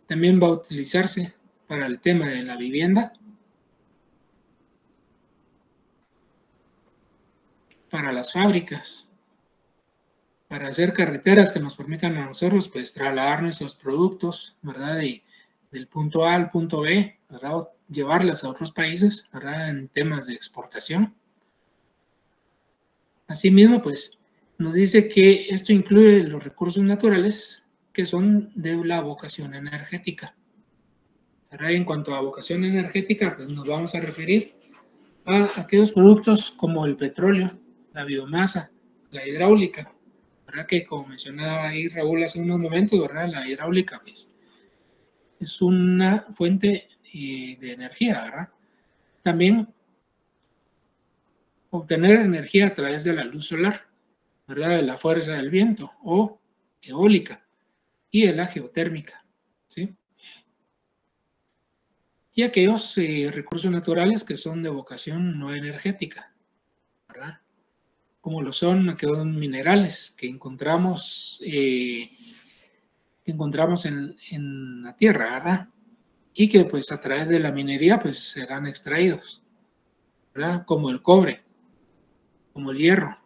También va a utilizarse para el tema de la vivienda, para las fábricas, para hacer carreteras que nos permitan a nosotros, pues, trasladar nuestros productos, ¿verdad? Del punto A al punto B, ¿verdad? O llevarlas a otros países, ¿verdad? En temas de exportación. Asimismo, pues, nos dice que esto incluye los recursos naturales que son de la vocación energética. ¿Verdad? En cuanto a vocación energética, pues nos vamos a referir a aquellos productos como el petróleo, la biomasa, la hidráulica, ¿verdad? Que como mencionaba ahí Raúl hace unos momentos, ¿verdad? La hidráulica, pues, es una fuente de energía, ¿verdad? También obtener energía a través de la luz solar, ¿verdad? De la fuerza del viento o eólica y de la geotérmica, ¿sí? Y aquellos recursos naturales que son de vocación no energética, ¿verdad? Como lo son aquellos minerales que encontramos en la tierra, ¿verdad? Y que pues a través de la minería pues serán extraídos, ¿verdad? Como el cobre, como el hierro,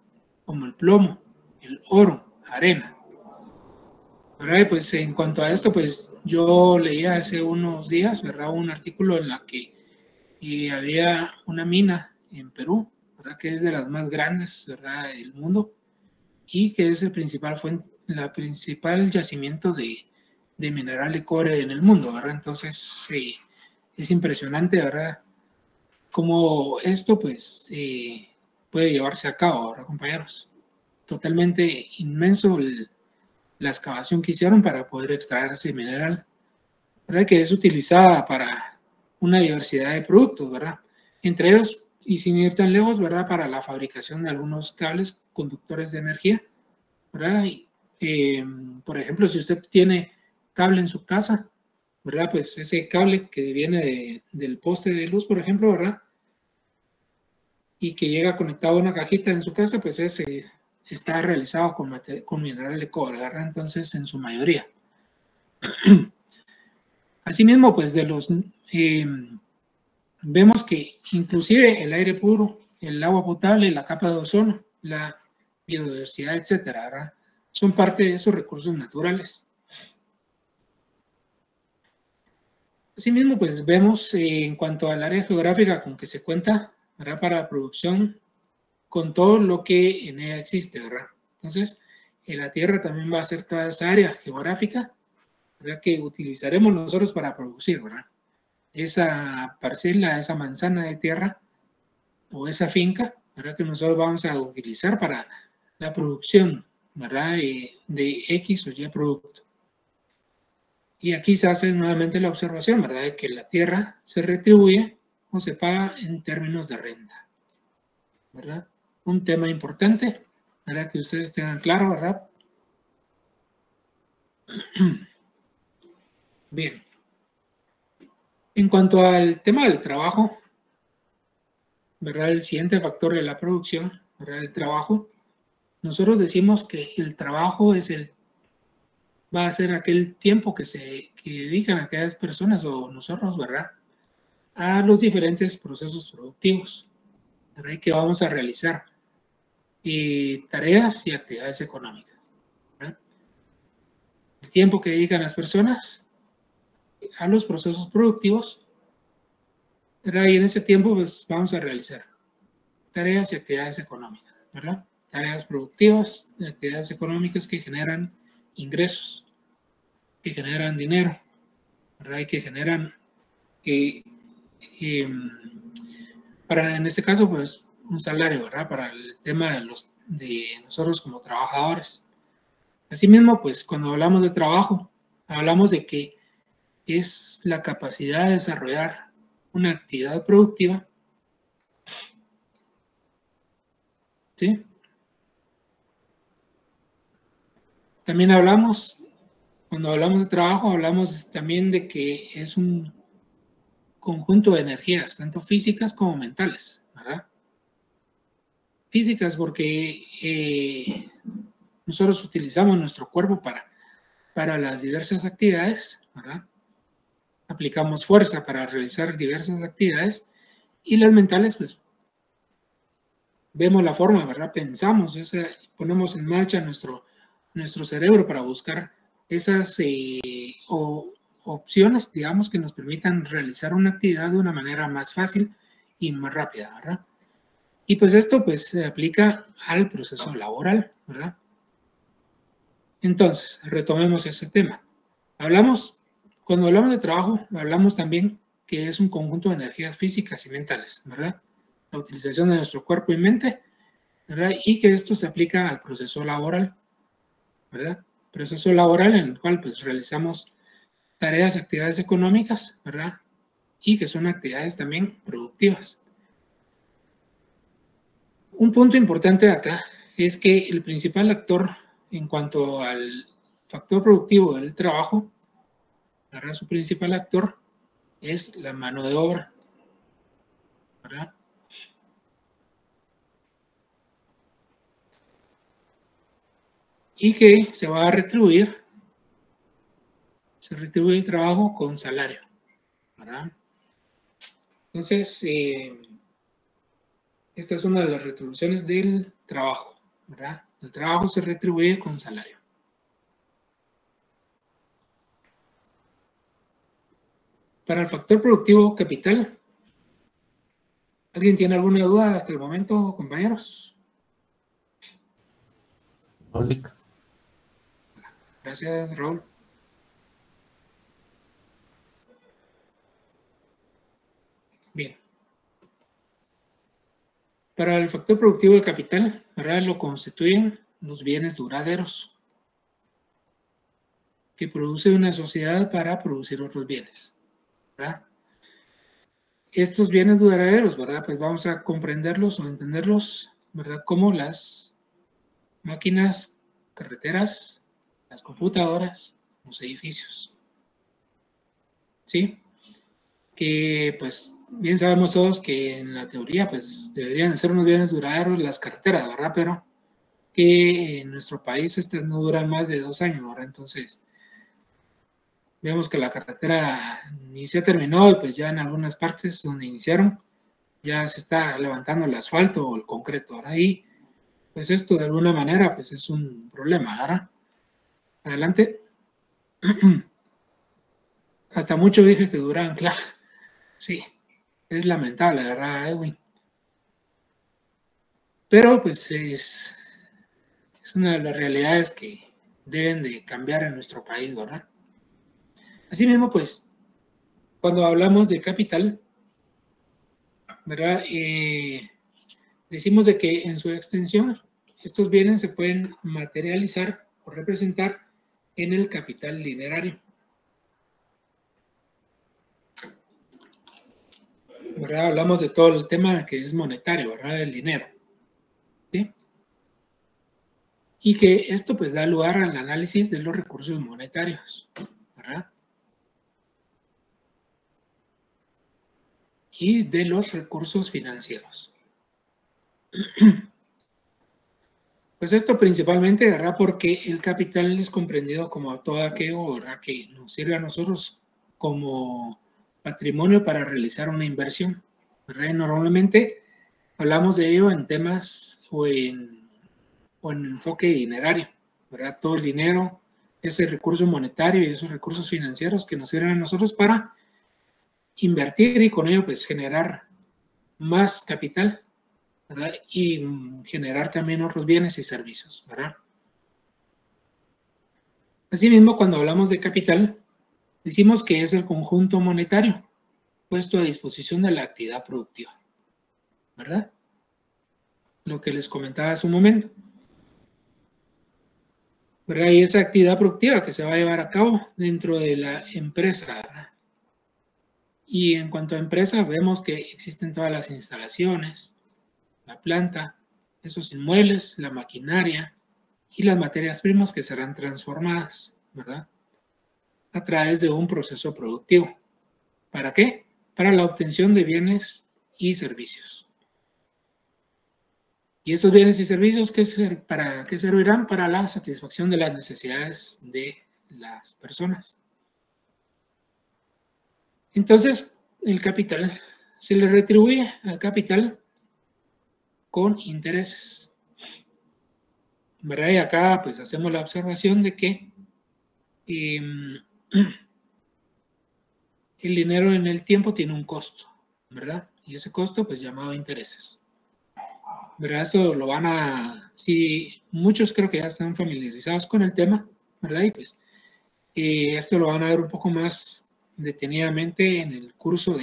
como el plomo, el oro, arena, ¿verdad? Y pues en cuanto a esto, pues yo leía hace unos días, ¿verdad? Un artículo en la que había una mina en Perú, ¿verdad? Que es de las más grandes, ¿verdad? Del mundo y que es el principal yacimiento de mineral de cobre en el mundo, ¿verdad? Entonces es impresionante, ¿verdad? Cómo esto pues puede llevarse a cabo, ¿verdad, compañeros? Totalmente inmenso la excavación que hicieron para poder extraer ese mineral, ¿verdad? Que es utilizada para una diversidad de productos, ¿verdad? Entre ellos, y sin ir tan lejos, ¿verdad? Para la fabricación de algunos cables conductores de energía, ¿verdad? Por ejemplo, si usted tiene cable en su casa, ¿verdad? Pues ese cable que viene del poste de luz, por ejemplo, ¿verdad? Y que llega conectado a una cajita en su casa, pues ese está realizado con mineral de cobre, ¿verdad? Entonces, en su mayoría. Asimismo, pues vemos que inclusive el aire puro, el agua potable, la capa de ozono, la biodiversidad, etcétera, ¿verdad? Son parte de esos recursos naturales. Asimismo, pues vemos en cuanto al área geográfica con que se cuenta, ¿verdad? Para la producción, con todo lo que en ella existe, ¿verdad? Entonces, en la Tierra también va a ser toda esa área geográfica, ¿verdad? Que utilizaremos nosotros para producir, ¿verdad? Esa parcela, esa manzana de tierra o esa finca, ¿verdad? Que nosotros vamos a utilizar para la producción, ¿verdad? De X o Y producto. Y aquí se hace nuevamente la observación, ¿verdad? De que la tierra se retribuye o se paga en términos de renta, ¿verdad? Un tema importante, ¿verdad? Que ustedes tengan claro, ¿verdad? Bien. En cuanto al tema del trabajo, ¿verdad? El siguiente factor de la producción, ¿verdad? El trabajo. Nosotros decimos que el trabajo va a ser aquel tiempo que dedican aquellas personas o nosotros, ¿verdad? A los diferentes procesos productivos, ¿verdad? Y que vamos a realizar tareas y actividades económicas, ¿verdad? El tiempo que dedican las personas a los procesos productivos, ¿verdad? Y en ese tiempo pues vamos a realizar tareas y actividades económicas, ¿verdad? Tareas productivas, actividades económicas que generan ingresos, que generan dinero, ¿verdad? Y que generan, en este caso, pues un salario, ¿verdad? Para el tema de nosotros como trabajadores. Asimismo, pues cuando hablamos de trabajo, hablamos de que es la capacidad de desarrollar una actividad productiva, ¿sí? También cuando hablamos de trabajo, hablamos también de que es un conjunto de energías, tanto físicas como mentales, ¿verdad? Físicas porque nosotros utilizamos nuestro cuerpo para las diversas actividades, ¿verdad? Aplicamos fuerza para realizar diversas actividades y las mentales, pues, vemos la forma, ¿verdad? Pensamos, ponemos en marcha nuestro cerebro para buscar esas opciones, digamos, que nos permitan realizar una actividad de una manera más fácil y más rápida, ¿verdad? Y pues esto pues se aplica al proceso laboral, ¿verdad? Entonces, retomemos ese tema. Cuando hablamos de trabajo, hablamos también que es un conjunto de energías físicas y mentales, ¿verdad? La utilización de nuestro cuerpo y mente, ¿verdad? Y que esto se aplica al proceso laboral, ¿verdad? Proceso laboral en el cual pues realizamos tareas, actividades económicas, ¿verdad? Y que son actividades también productivas. Un punto importante de acá es que el principal actor en cuanto al factor productivo del trabajo, ¿verdad? Su principal actor es la mano de obra, ¿verdad? Y que se va a retribuir, se retribuye el trabajo con salario, ¿verdad? Entonces, esta es una de las retribuciones del trabajo, ¿verdad? El trabajo se retribuye con salario. Para el factor productivo capital, ¿alguien tiene alguna duda hasta el momento, compañeros? Olic. Gracias, Raúl. Bien. Para el factor productivo de capital, ¿verdad? Lo constituyen los bienes duraderos que produce una sociedad para producir otros bienes, ¿verdad? Estos bienes duraderos, ¿verdad? Pues vamos a comprenderlos o entenderlos, ¿verdad? Como las máquinas, carreteras, las computadoras, los edificios. ¿Sí? Que pues bien sabemos todos que en la teoría pues deberían ser unos bienes duraderos las carreteras, ¿verdad? Pero que en nuestro país estas no duran más de 2 años, ¿verdad? Entonces vemos que la carretera ni se terminó y pues ya en algunas partes donde iniciaron ya se está levantando el asfalto o el concreto, ¿verdad? Y pues esto de alguna manera pues es un problema, ¿verdad? Adelante. Hasta mucho dije que duraban, claro. Sí, es lamentable, ¿verdad, Edwin? Pero pues es una de las realidades que deben de cambiar en nuestro país, ¿verdad? Asimismo, pues, cuando hablamos de capital, ¿verdad? Decimos de que en su extensión estos bienes se pueden materializar o representar en el capital dinerario, ¿verdad? Hablamos de todo el tema que es monetario, ¿verdad? El dinero, ¿sí? Y que esto pues da lugar al análisis de los recursos monetarios, ¿verdad? Y de los recursos financieros. Pues esto principalmente, ¿verdad? Porque el capital es comprendido como todo aquello, ¿verdad? Que nos sirve a nosotros como patrimonio para realizar una inversión, ¿verdad? Y normalmente hablamos de ello en temas o en enfoque dinerario, ¿verdad? Todo el dinero, ese recurso monetario y esos recursos financieros que nos sirven a nosotros para invertir y con ello pues generar más capital, ¿verdad? Y generar también otros bienes y servicios, ¿verdad? Asimismo, cuando hablamos de capital, decimos que es el conjunto monetario puesto a disposición de la actividad productiva, ¿verdad? Lo que les comentaba hace un momento, ¿verdad? Y esa actividad productiva que se va a llevar a cabo dentro de la empresa, ¿verdad? Y en cuanto a empresa, vemos que existen todas las instalaciones, la planta, esos inmuebles, la maquinaria y las materias primas que serán transformadas, ¿verdad? A través de un proceso productivo. ¿Para qué? Para la obtención de bienes y servicios. ¿Y estos bienes y servicios para qué servirán? Para la satisfacción de las necesidades de las personas. Entonces, el capital se le retribuye al capital con intereses, ¿verdad? Y acá pues hacemos la observación de que el dinero en el tiempo tiene un costo, ¿verdad? Y ese costo pues llamado intereses, ¿verdad? Esto lo van a, sí, muchos creo que ya están familiarizados con el tema, ¿verdad? Y pues esto lo van a ver un poco más detenidamente en el curso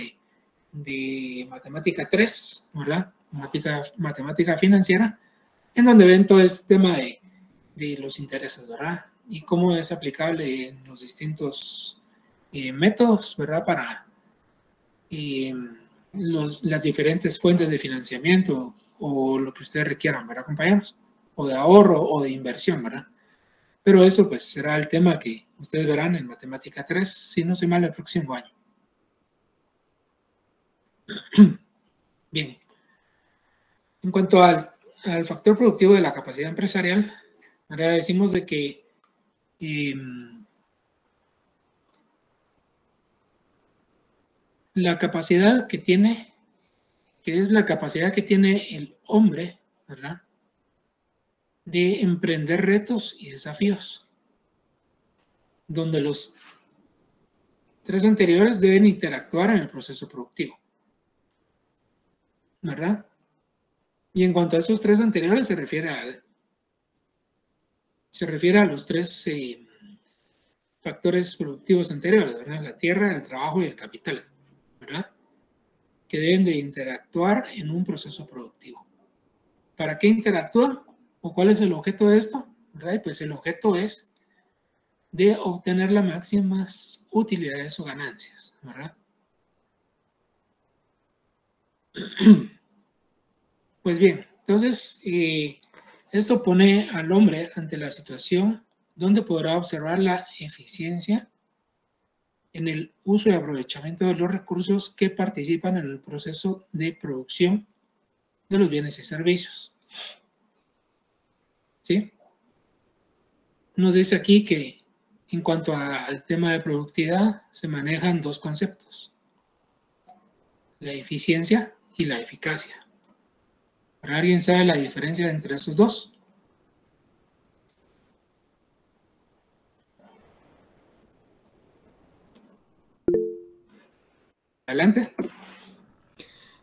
de Matemática 3, ¿verdad? Matemática financiera, en donde ven todo este tema de los intereses, ¿verdad? Y cómo es aplicable en los distintos métodos, ¿verdad? Para las diferentes fuentes de financiamiento o lo que ustedes requieran, ¿verdad, compañeros? O de ahorro o de inversión, ¿verdad? Pero eso pues será el tema que ustedes verán en Matemática 3, si no soy mal, el próximo año. Bien. En cuanto al factor productivo de la capacidad empresarial, ahora decimos de que la capacidad que tiene, que es la capacidad que tiene el hombre, ¿verdad?, de emprender retos y desafíos, donde los tres anteriores deben interactuar en el proceso productivo, ¿verdad? Y en cuanto a esos tres anteriores se refiere a los tres factores productivos anteriores, ¿verdad? La tierra, el trabajo y el capital, ¿verdad?, que deben de interactuar en un proceso productivo. ¿Para qué interactúan? ¿O cuál es el objeto de esto? ¿Verdad? Pues el objeto es de obtener las máximas utilidades o ganancias, ¿verdad? Pues bien, entonces esto pone al hombre ante la situación donde podrá observar la eficiencia en el uso y aprovechamiento de los recursos que participan en el proceso de producción de los bienes y servicios. ¿Sí? Nos dice aquí que en cuanto al tema de productividad se manejan dos conceptos: la eficiencia y la eficacia. ¿Alguien sabe la diferencia entre esos dos? Adelante.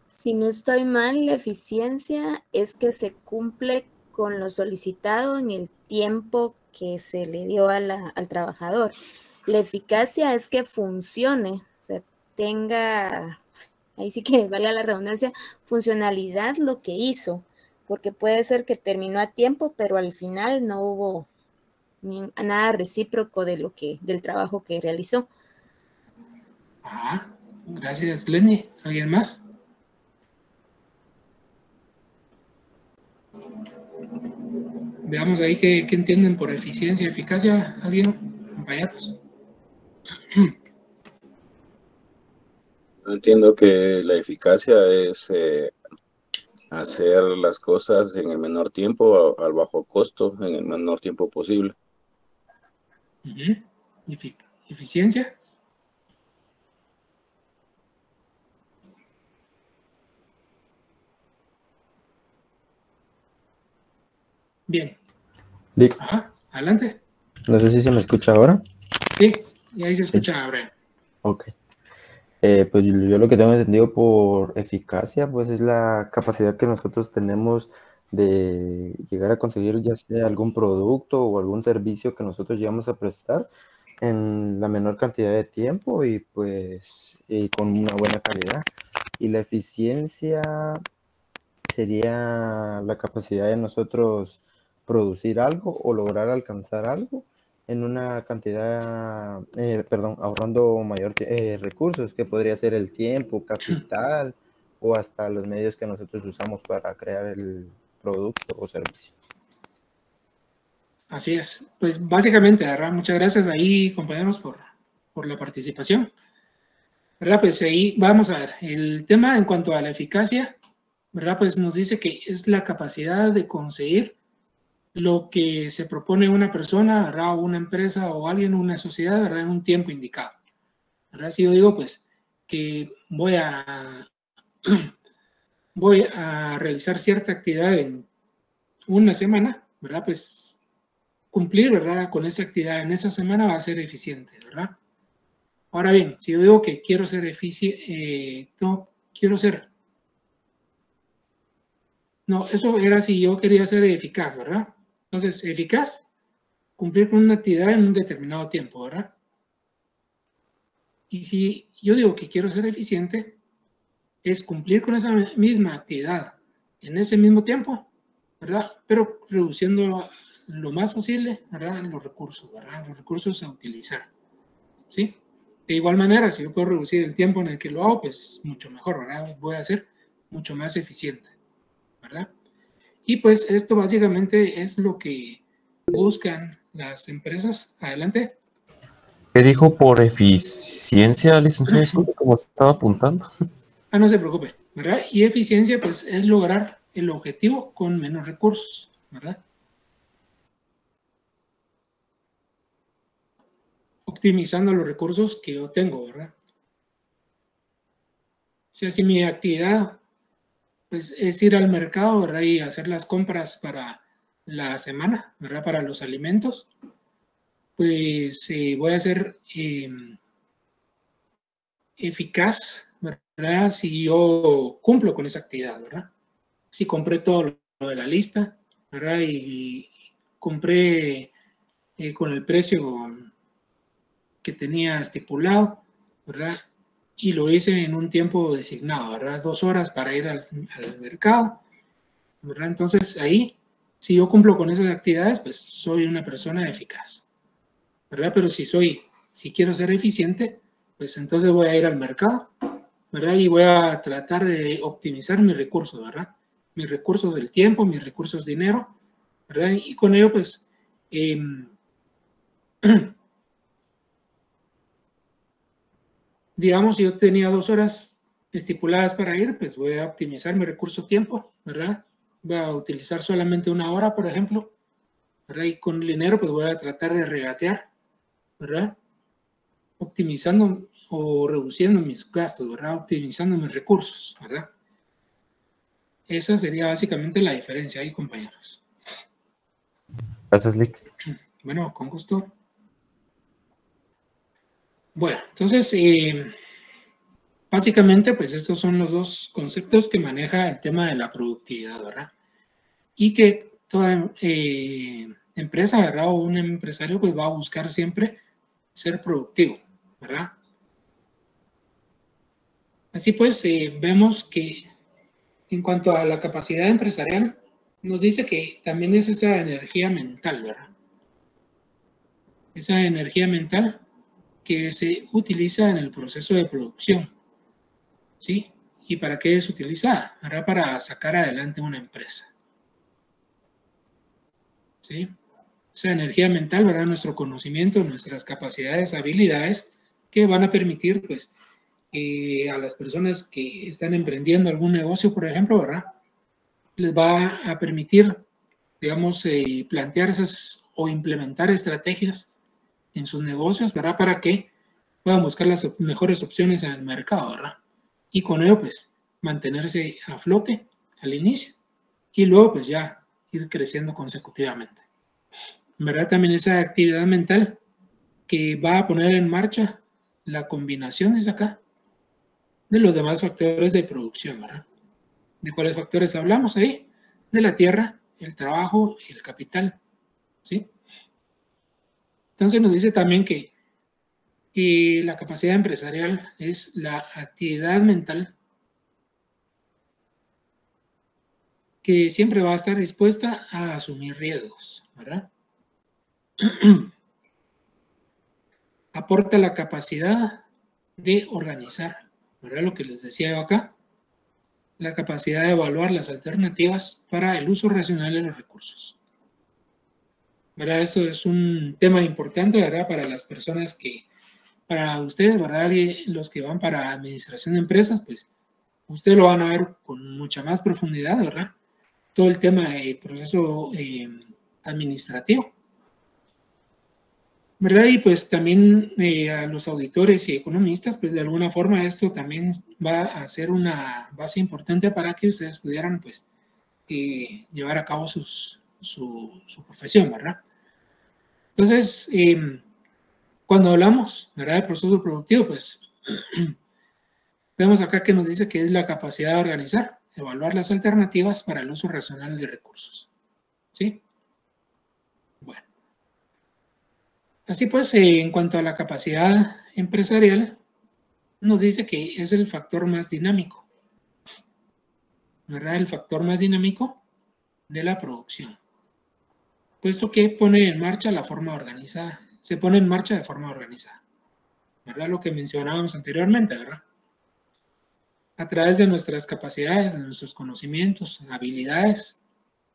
Si no estoy mal, la eficiencia es que se cumple con lo solicitado en el tiempo que se le dio al trabajador. La eficacia es que funcione, o sea, tenga, ahí sí que valga la redundancia, funcionalidad lo que hizo, porque puede ser que terminó a tiempo, pero al final no hubo nada recíproco del trabajo que realizó. Gracias, Lenny. ¿Alguien más? Veamos ahí qué entienden por eficiencia y eficacia. ¿Alguien? Compañeros. Yo entiendo que la eficacia es hacer las cosas en el menor tiempo, al bajo costo, en el menor tiempo posible. ¿Eficiencia? Bien. Adelante. No sé si se me escucha ahora. Sí, y ahí se escucha ahora. Ok. Pues yo lo que tengo entendido por eficacia, pues es la capacidad que nosotros tenemos de llegar a conseguir ya sea algún producto o algún servicio que nosotros llegamos a prestar en la menor cantidad de tiempo y pues con una buena calidad. Y la eficiencia sería la capacidad de nosotros producir algo o lograr alcanzar algo en una cantidad, ahorrando mayor recursos, que podría ser el tiempo, capital o hasta los medios que nosotros usamos para crear el producto o servicio. Así es. Pues básicamente, ¿verdad? Muchas gracias ahí, compañeros, por la participación. ¿Verdad? Pues ahí vamos a ver. El tema en cuanto a la eficacia, ¿verdad? Pues nos dice que es la capacidad de conseguir lo que se propone una persona, ¿verdad?, o una empresa o alguien, una sociedad, ¿verdad?, en un tiempo indicado. ¿Verdad? Si yo digo, pues, que voy a realizar cierta actividad en una semana, ¿verdad?, pues cumplir, ¿verdad?, con esa actividad en esa semana va a ser eficiente, ¿verdad? Ahora bien, si yo digo que quiero ser eso era si yo quería ser eficaz, ¿verdad? Entonces, eficaz, cumplir con una actividad en un determinado tiempo, ¿verdad? Y si yo digo que quiero ser eficiente, es cumplir con esa misma actividad en ese mismo tiempo, ¿verdad? Pero reduciendo lo más posible, ¿verdad?, los recursos, ¿verdad? Los recursos a utilizar, ¿sí? De igual manera, si yo puedo reducir el tiempo en el que lo hago, pues mucho mejor, ¿verdad? Voy a ser mucho más eficiente, ¿verdad? Y pues esto básicamente es lo que buscan las empresas. Adelante. ¿Qué dijo por eficiencia, licenciado? Disculpe, como estaba apuntando. Ah, no se preocupe, ¿verdad? Y eficiencia, pues, es lograr el objetivo con menos recursos, ¿verdad? Optimizando los recursos que yo tengo, ¿verdad? O sea, si mi actividad, pues, es ir al mercado, ¿verdad? Y hacer las compras para la semana, ¿verdad? Para los alimentos, pues voy a ser eficaz, ¿verdad? Si yo cumplo con esa actividad, ¿verdad? Si compré todo lo de la lista, ¿verdad? Y compré con el precio que tenía estipulado, ¿verdad? Y lo hice en un tiempo designado, ¿verdad? 2 horas para ir al mercado, ¿verdad? Entonces ahí, si yo cumplo con esas actividades, pues soy una persona eficaz, ¿verdad? Pero si quiero ser eficiente, pues entonces voy a ir al mercado, ¿verdad? Y voy a tratar de optimizar mis recursos, ¿verdad? Mis recursos del tiempo, mis recursos de dinero, ¿verdad? Y con ello, pues, digamos, si yo tenía 2 horas estipuladas para ir, pues voy a optimizar mi recurso tiempo, ¿verdad? Voy a utilizar solamente 1 hora, por ejemplo, ¿verdad? Y con el dinero, pues voy a tratar de regatear, ¿verdad? Optimizando o reduciendo mis gastos, ¿verdad? Optimizando mis recursos, ¿verdad? Esa sería básicamente la diferencia ahí, compañeros. Gracias, Lick. Bueno, con gusto. Bueno, entonces, básicamente, pues estos son los 2 conceptos que maneja el tema de la productividad, ¿verdad? Y que toda empresa, ¿verdad? O un empresario, pues va a buscar siempre ser productivo, ¿verdad? Así pues, vemos que en cuanto a la capacidad empresarial, nos dice que también es esa energía mental, ¿verdad? Esa energía mental que se utiliza en el proceso de producción, ¿sí? ¿Y para qué es utilizada? ¿Verdad? Para sacar adelante una empresa, ¿sí? Esa energía mental, ¿verdad? Nuestro conocimiento, nuestras capacidades, habilidades que van a permitir, pues, a las personas que están emprendiendo algún negocio, por ejemplo, ¿verdad? Les va a permitir, digamos, plantear esas o implementar estrategias en sus negocios, ¿verdad? Para que puedan buscar las mejores opciones en el mercado, ¿verdad? Y con ello, pues, mantenerse a flote al inicio y luego, pues, ya ir creciendo consecutivamente. ¿Verdad? También esa actividad mental que va a poner en marcha la combinación, desde acá, de los demás factores de producción, ¿verdad? ¿De cuáles factores hablamos ahí? De la tierra, el trabajo y el capital, ¿sí? Entonces nos dice también que la capacidad empresarial es la actividad mental que siempre va a estar dispuesta a asumir riesgos, ¿verdad? Aporta la capacidad de organizar, ¿verdad? Lo que les decía yo acá, la capacidad de evaluar las alternativas para el uso racional de los recursos. ¿Verdad? Esto es un tema importante, ¿verdad? Para las personas que, para ustedes, ¿verdad? Y los que van para administración de empresas, pues ustedes lo van a ver con mucha más profundidad, ¿verdad? Todo el tema del proceso administrativo, ¿verdad? Y pues también a los auditores y economistas, pues de alguna forma esto también va a ser una base importante para que ustedes pudieran, pues, llevar a cabo su profesión, ¿verdad? Entonces, cuando hablamos, ¿verdad?, de proceso productivo, pues, vemos acá que nos dice que es la capacidad de organizar, evaluar las alternativas para el uso racional de recursos, ¿sí? Bueno. Así pues, en cuanto a la capacidad empresarial, nos dice que es el factor más dinámico, ¿verdad? El factor más dinámico de la producción, puesto que pone en marcha la forma organizada, se pone en marcha de forma organizada, ¿verdad? Lo que mencionábamos anteriormente, ¿verdad? A través de nuestras capacidades, de nuestros conocimientos, habilidades,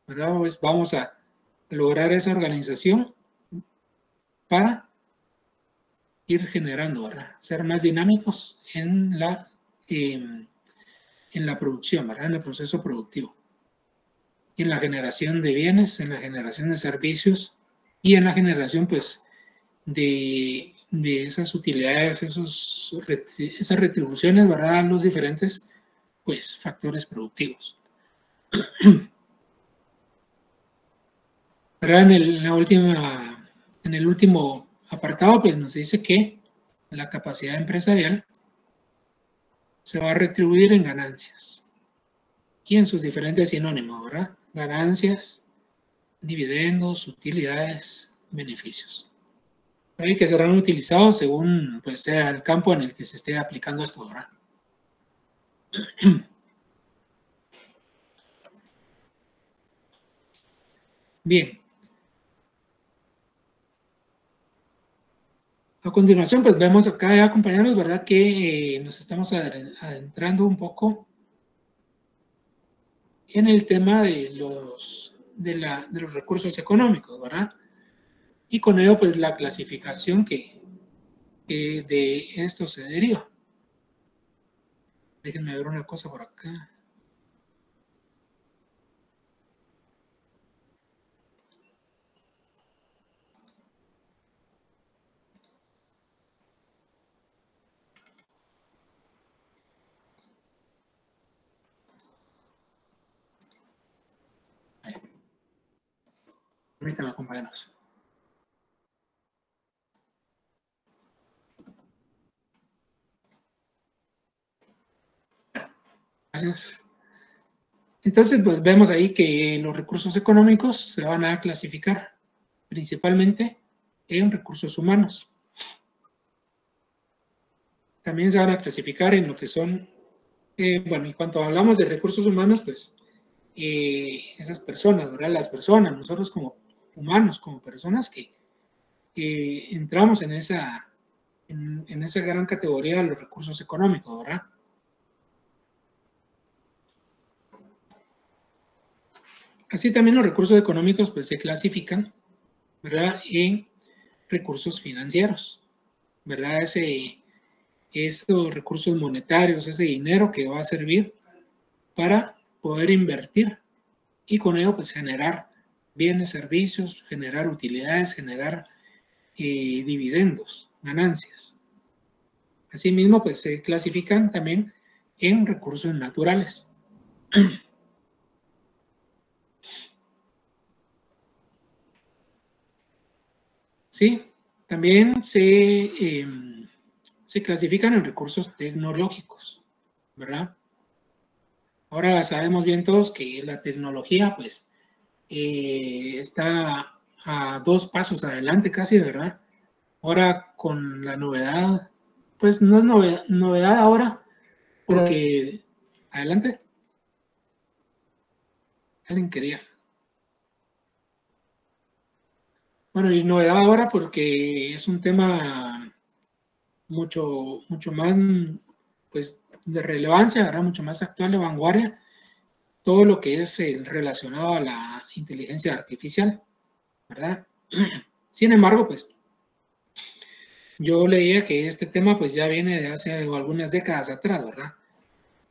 ¿verdad? Pues vamos a lograr esa organización para ir generando, ¿verdad? Ser más dinámicos en la producción, ¿verdad? En el proceso productivo. Y en la generación de bienes, en la generación de servicios y en la generación, pues, de esas utilidades, esas retribuciones, ¿verdad? A los diferentes, pues, factores productivos. ¿Verdad? En el último apartado, pues, nos dice que la capacidad empresarial se va a retribuir en ganancias y en sus diferentes sinónimos, ¿verdad? Ganancias, dividendos, utilidades, beneficios. Y que serán utilizados según, pues, sea el campo en el que se esté aplicando esto, ¿verdad? Bien. A continuación, pues vemos acá ya, compañeros, ¿verdad? Que nos estamos adentrando un poco en el tema de los recursos económicos, ¿verdad? Y con ello, pues, la clasificación que de esto se deriva. Déjenme ver una cosa por acá. Permítanme, compañeros. Gracias. Entonces, pues vemos ahí que los recursos económicos se van a clasificar principalmente en recursos humanos. También se van a clasificar en lo que son, bueno, y cuando hablamos de recursos humanos, pues esas personas, ¿verdad? Las personas, nosotros como humanos, como personas que entramos en esa gran categoría de los recursos económicos, ¿verdad? Así también los recursos económicos, pues, se clasifican, ¿verdad?, en recursos financieros, ¿verdad? Esos recursos monetarios, ese dinero que va a servir para poder invertir y con ello, pues, generar bienes, servicios, generar utilidades, generar dividendos, ganancias. Asimismo, pues, se clasifican también en recursos naturales. Sí, también se clasifican en recursos tecnológicos, ¿verdad? Ahora sabemos bien todos que la tecnología, pues, está a 2 pasos adelante casi, ¿verdad? Ahora con la novedad, pues no es novedad ahora, porque... Adelante. Alguien quería. Bueno, y novedad ahora porque es un tema mucho más, pues, de relevancia, ¿verdad? Mucho más actual, de vanguardia, todo lo que es relacionado a la inteligencia artificial, ¿verdad? Sin embargo, pues, yo leía que este tema, pues, ya viene de hace algunas décadas atrás, ¿verdad?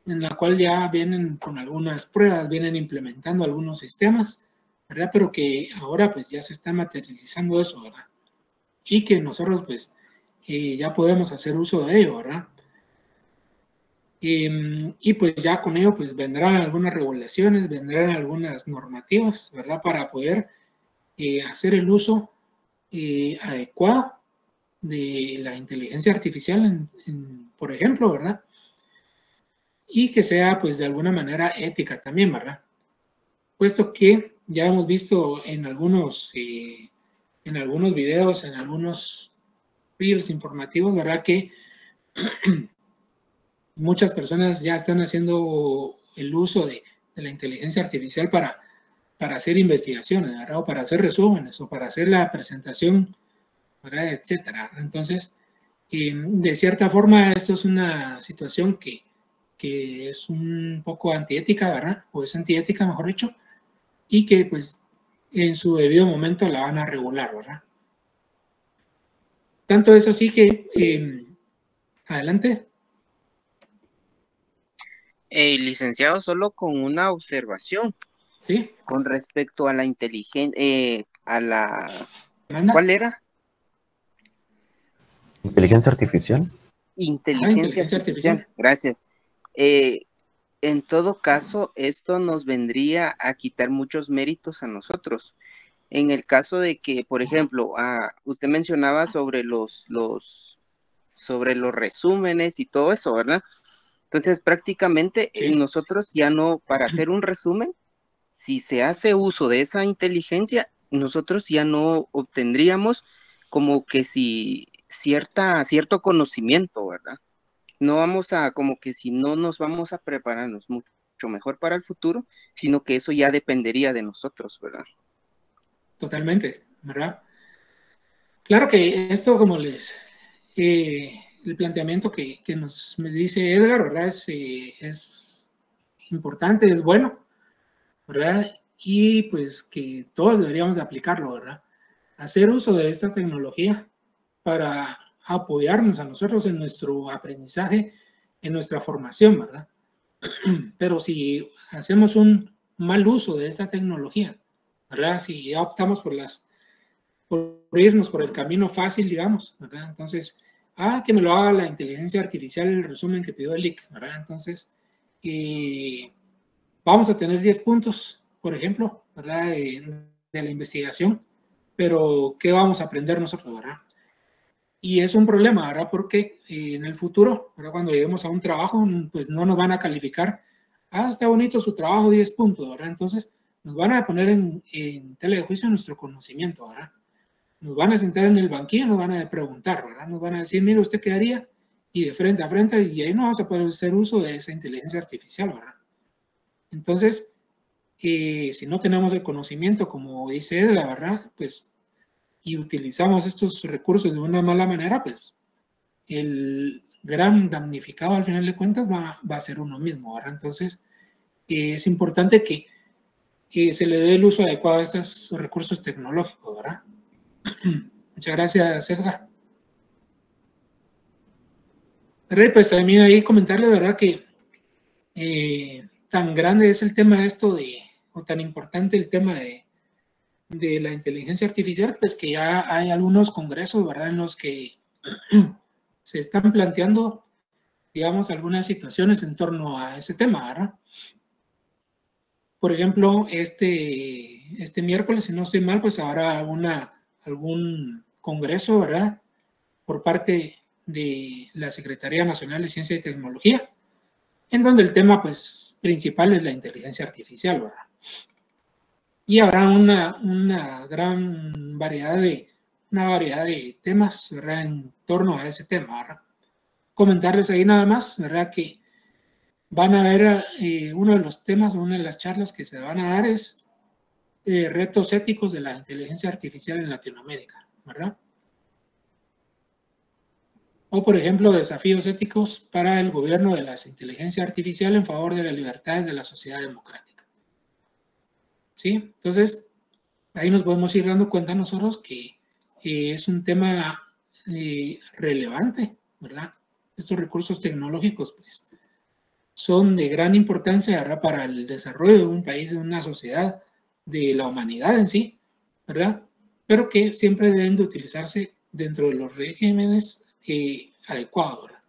En la cual ya vienen con algunas pruebas, vienen implementando algunos sistemas, ¿verdad? Pero que ahora, pues, ya se está materializando eso, ¿verdad? Y que nosotros, pues, ya podemos hacer uso de ello, ¿verdad? Y pues ya con ello, pues, vendrán algunas regulaciones, vendrán algunas normativas, ¿verdad? Para poder hacer el uso adecuado de la inteligencia artificial, por ejemplo, ¿verdad? Y que sea, pues, de alguna manera ética también, ¿verdad? Puesto que ya hemos visto en algunos videos, en algunos reels informativos, ¿verdad? Que muchas personas ya están haciendo el uso de la inteligencia artificial para hacer investigaciones, ¿verdad? O para hacer resúmenes, o para hacer la presentación, ¿verdad? Etcétera. Entonces, de cierta forma, esto es una situación que es un poco antiética, ¿verdad? O es antiética, mejor dicho, y que, pues, en su debido momento la van a regular, ¿verdad? tanto es así que, adelante. Licenciado, solo con una observación Sí, con respecto a la inteligencia, manda. ¿cuál era? ¿Inteligencia artificial? Inteligencia Inteligencia artificial. artificial. Gracias. En todo caso, esto nos vendría a quitar muchos méritos a nosotros. En el caso de que, por ejemplo, usted mencionaba sobre los resúmenes y todo eso, ¿verdad? Entonces, prácticamente Sí. nosotros ya no, para hacer un resumen, si se hace uso de esa inteligencia, nosotros ya no obtendríamos como que si cierto conocimiento, ¿verdad? No vamos a, como que si no nos vamos a prepararnos mucho mejor para el futuro, sino que eso ya dependería de nosotros, ¿verdad? Totalmente, ¿verdad? Claro que esto, como el planteamiento que me dice Edgar, ¿verdad? Es importante, es bueno, ¿verdad? Y pues que todos deberíamos de aplicarlo, ¿verdad? Hacer uso de esta tecnología para apoyarnos a nosotros en nuestro aprendizaje, en nuestra formación, ¿verdad? Pero si hacemos un mal uso de esta tecnología, ¿verdad? Si ya optamos por irnos por el camino fácil, digamos, ¿verdad? Entonces, que me lo haga la inteligencia artificial, el resumen que pidió el IC, ¿verdad? Entonces, vamos a tener 10 puntos, por ejemplo, ¿verdad? De la investigación, pero ¿qué vamos a aprender nosotros, verdad? Y es un problema, ¿verdad? Porque en el futuro, ¿verdad? Cuando lleguemos a un trabajo, pues no nos van a calificar, está bonito su trabajo, 10 puntos, ¿verdad? Entonces, nos van a poner en tela de juicio nuestro conocimiento, ¿verdad? Nos van a sentar en el banquillo, nos van a preguntar, ¿verdad? Nos van a decir, mire, ¿usted qué haría? Y de frente a frente, y ahí no vamos a poder hacer uso de esa inteligencia artificial, ¿verdad? Entonces, si no tenemos el conocimiento, como dice Edgar, ¿verdad? Pues, y utilizamos estos recursos de una mala manera, pues, el gran damnificado al final de cuentas va a ser uno mismo, ¿verdad? Entonces, es importante que se le dé el uso adecuado a estos recursos tecnológicos, ¿verdad? Muchas gracias, Edgar. Pero pues también ahí comentarle, ¿verdad? Que tan grande es el tema esto o tan importante el tema de la inteligencia artificial, pues que ya hay algunos congresos, ¿verdad? En los que se están planteando, digamos, algunas situaciones en torno a ese tema, ¿verdad? Por ejemplo, este miércoles, si no estoy mal, pues habrá algún congreso, ¿verdad? Por parte de la Secretaría Nacional de Ciencia y Tecnología, en donde el tema, pues, principal es la inteligencia artificial, ¿verdad? Y habrá una gran variedad de temas, ¿verdad? En torno a ese tema, ¿verdad? Comentarles ahí nada más, ¿verdad? Que van a ver uno de los temas, una de las charlas que se van a dar es retos éticos de la inteligencia artificial en Latinoamérica, ¿verdad? O, por ejemplo, desafíos éticos para el gobierno de la inteligencia artificial en favor de las libertades de la sociedad democrática. ¿Sí? Entonces, ahí nos podemos ir dando cuenta nosotros que es un tema relevante, ¿verdad? Estos recursos tecnológicos, pues, son de gran importancia, ¿verdad? Para el desarrollo de un país, de una sociedad, de la humanidad en sí, ¿verdad? Pero que siempre deben de utilizarse dentro de los regímenes adecuados, ¿verdad?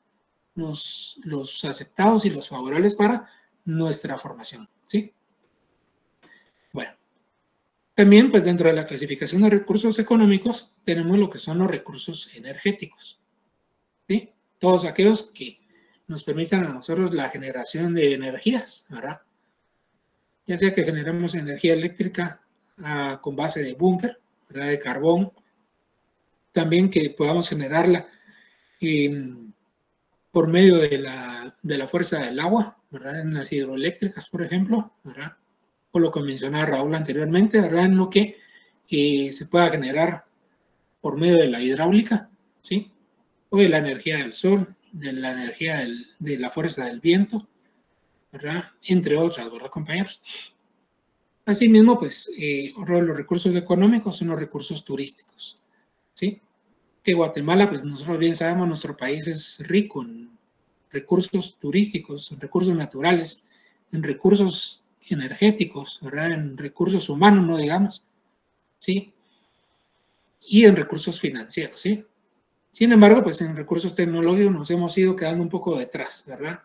Los aceptados y los favorables para nuestra formación, ¿sí? Bueno, también, pues, dentro de la clasificación de recursos económicos tenemos lo que son los recursos energéticos, ¿sí? Todos aquellos que nos permitan a nosotros la generación de energías, ¿verdad? Ya sea que generemos energía eléctrica con base de búnker, ¿verdad? De carbón, también que podamos generarla por medio de la fuerza del agua, ¿verdad? En las hidroeléctricas, por ejemplo, ¿verdad? O lo que mencionaba Raúl anteriormente, ¿verdad? En lo que se pueda generar por medio de la hidráulica, ¿sí? O de la energía del sol, de la energía de la fuerza del viento, ¿verdad? Entre otras, ¿verdad, compañeros? Asimismo, pues, otro de los recursos económicos son los recursos turísticos, ¿sí? que Guatemala, pues nosotros bien sabemos, nuestro país es rico en recursos turísticos, en recursos naturales, en recursos energéticos, ¿verdad? En recursos humanos, no digamos, ¿sí? Y en recursos financieros, ¿sí? Sin embargo, pues en recursos tecnológicos nos hemos ido quedando un poco detrás, ¿verdad?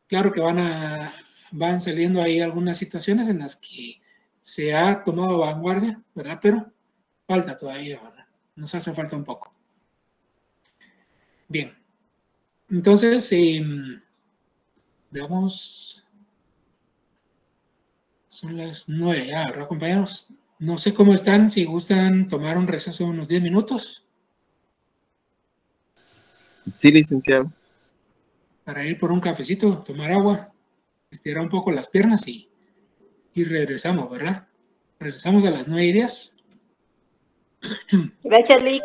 Claro que van saliendo ahí algunas situaciones en las que se ha tomado vanguardia, ¿verdad? Pero falta todavía, ¿verdad? Nos hace falta un poco. Bien, entonces, veamos, son las 9 ya, ¿verdad, compañeros? No sé cómo están, si gustan tomar un receso de unos 10 minutos Sí, licenciado. para ir por un cafecito, tomar agua, estirar un poco las piernas y regresamos, ¿verdad? Regresamos a las 9:10. Gracias, Lick.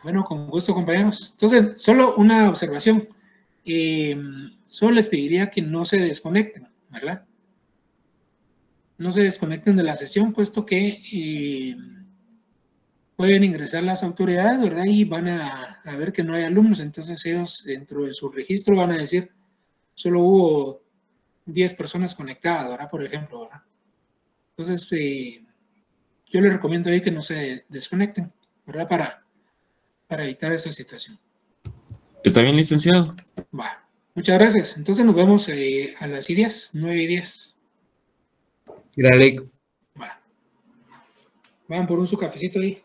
Bueno, con gusto, compañeros. Entonces, solo una observación. Solo les pediría que no se desconecten, ¿verdad? No se desconecten de la sesión, puesto que pueden ingresar las autoridades, ¿verdad? Y van a ver que no hay alumnos. Entonces, ellos dentro de su registro van a decir, solo hubo 10 personas conectadas, ¿verdad? Por ejemplo, ¿verdad? Entonces, yo les recomiendo ahí que no se desconecten, ¿verdad? Para evitar esa situación. ¿Está bien, licenciado? Va. Muchas gracias. Entonces nos vemos a las 10, 9:10. Gracias. Va. Van por un su cafecito ahí.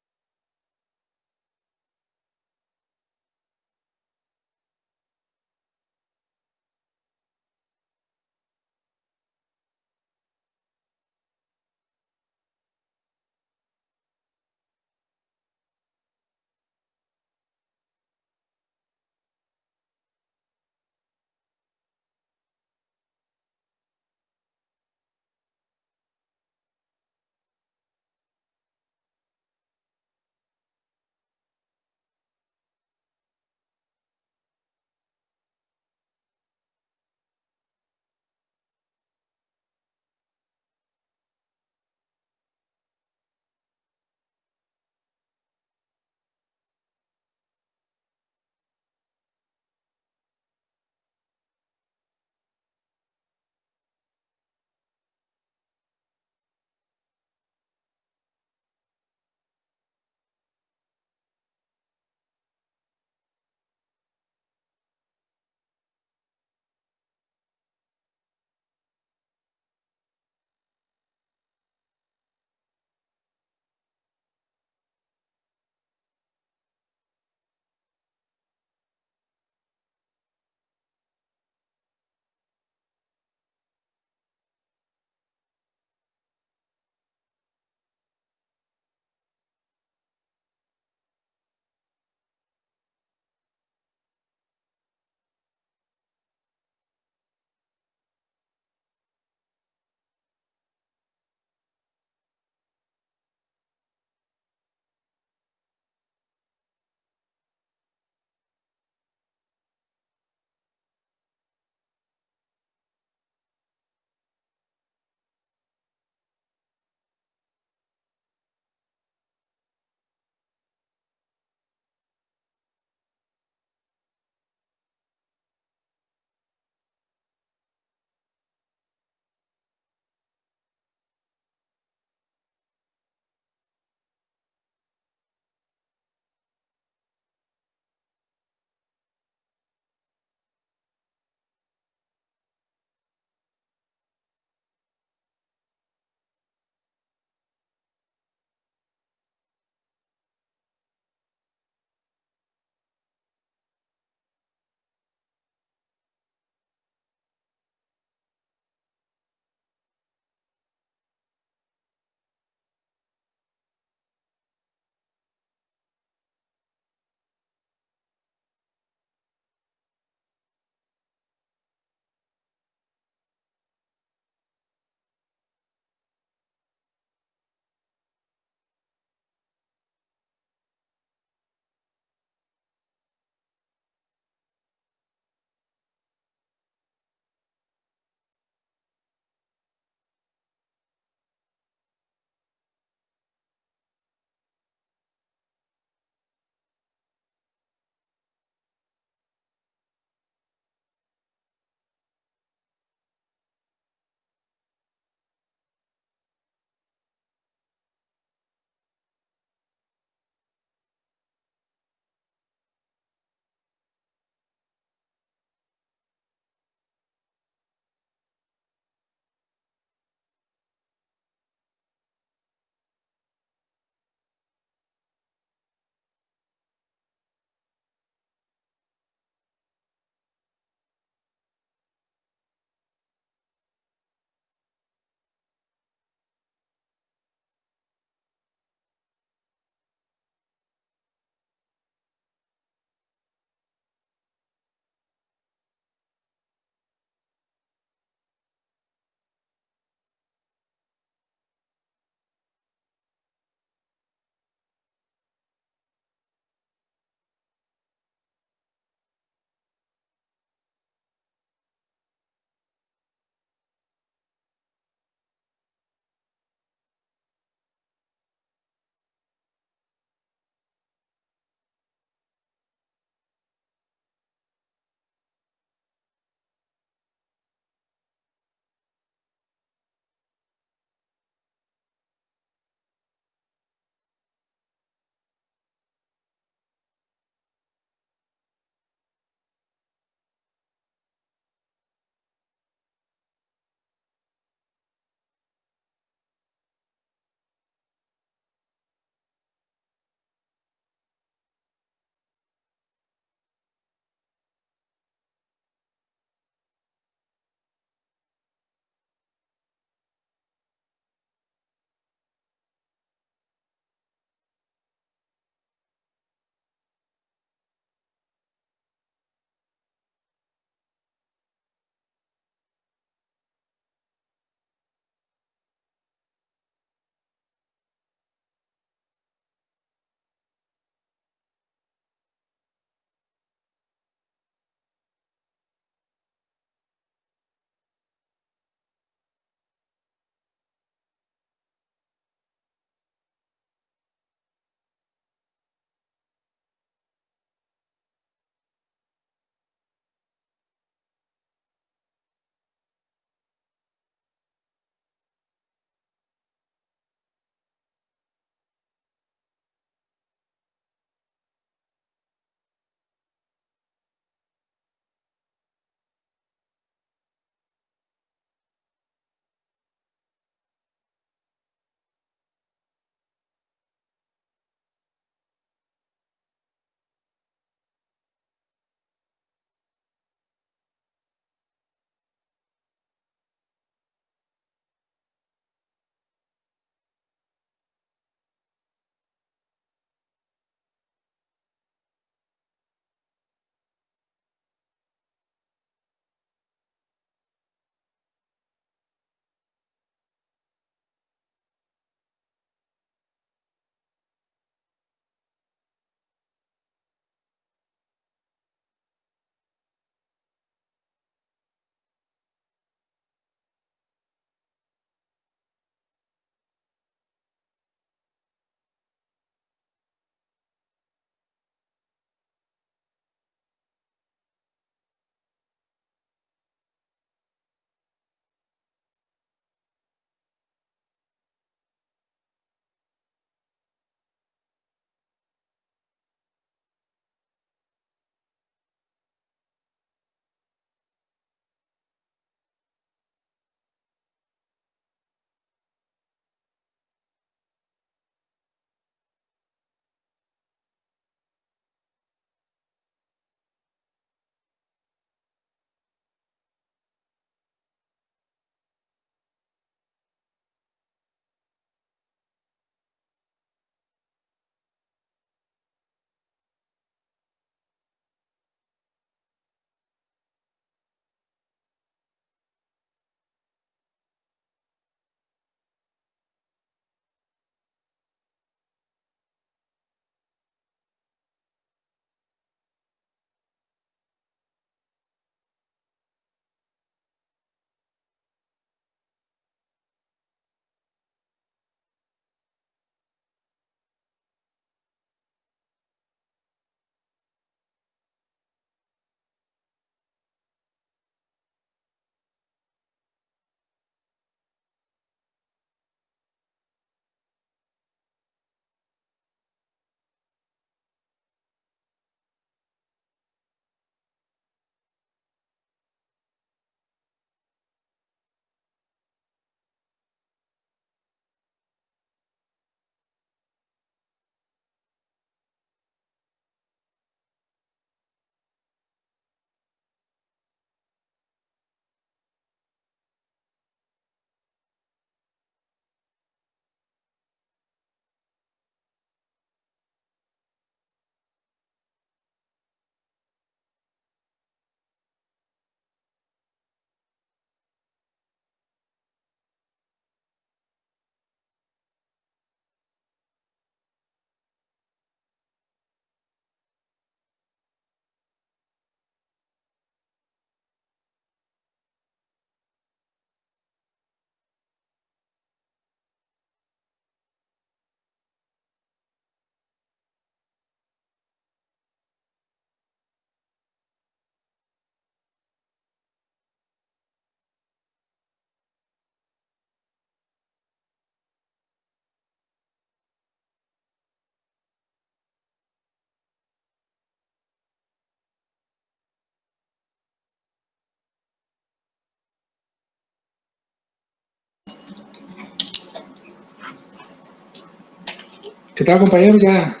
¿Qué tal, compañeros? Ya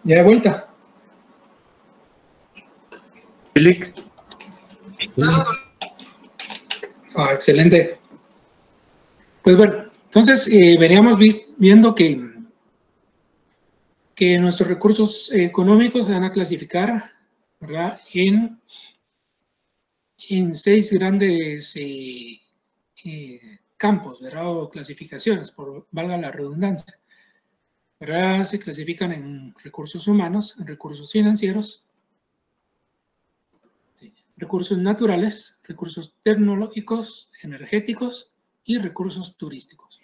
de vuelta. Philip. Excelente. Pues bueno, entonces veníamos viendo que nuestros recursos económicos se van a clasificar, ¿verdad?, en 6 grandes campos, ¿verdad?, o clasificaciones, por valga la redundancia. ¿Verdad? Se clasifican en recursos humanos, en recursos financieros, ¿sí?, recursos naturales, recursos tecnológicos, energéticos y recursos turísticos.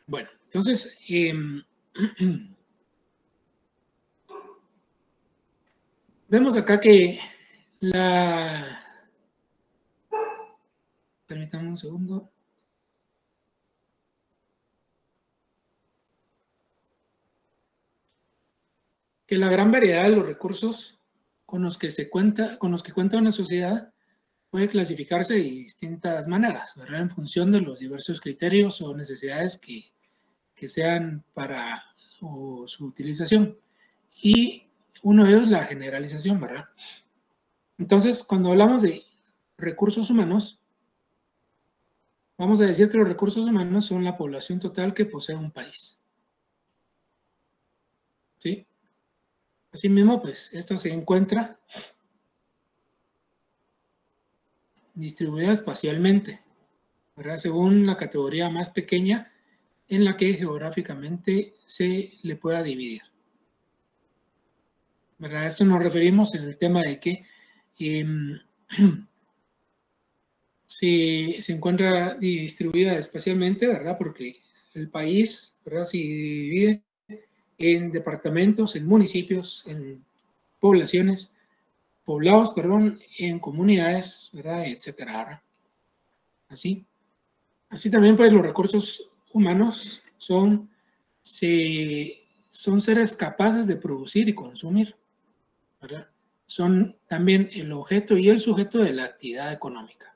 Bueno, entonces, vemos acá que permítanme un segundo. Que la gran variedad de los recursos con los que cuenta una sociedad puede clasificarse de distintas maneras, ¿verdad?, en función de los diversos criterios o necesidades que sean para su utilización. Y uno de ellos es la generalización, ¿verdad? Entonces, cuando hablamos de recursos humanos, vamos a decir que los recursos humanos son la población total que posee un país. ¿Sí? Asimismo, pues, esta se encuentra distribuida espacialmente, ¿verdad?, según la categoría más pequeña en la que geográficamente se le pueda dividir. ¿Verdad? A esto nos referimos en el tema de que se encuentra distribuida espacialmente, ¿verdad?, porque el país, ¿verdad?, se divide en departamentos, en municipios, en poblados, en comunidades, ¿verdad?, etcétera, ¿verdad? Así también, pues, los recursos humanos son seres capaces de producir y consumir, ¿verdad? Son también el objeto y el sujeto de la actividad económica,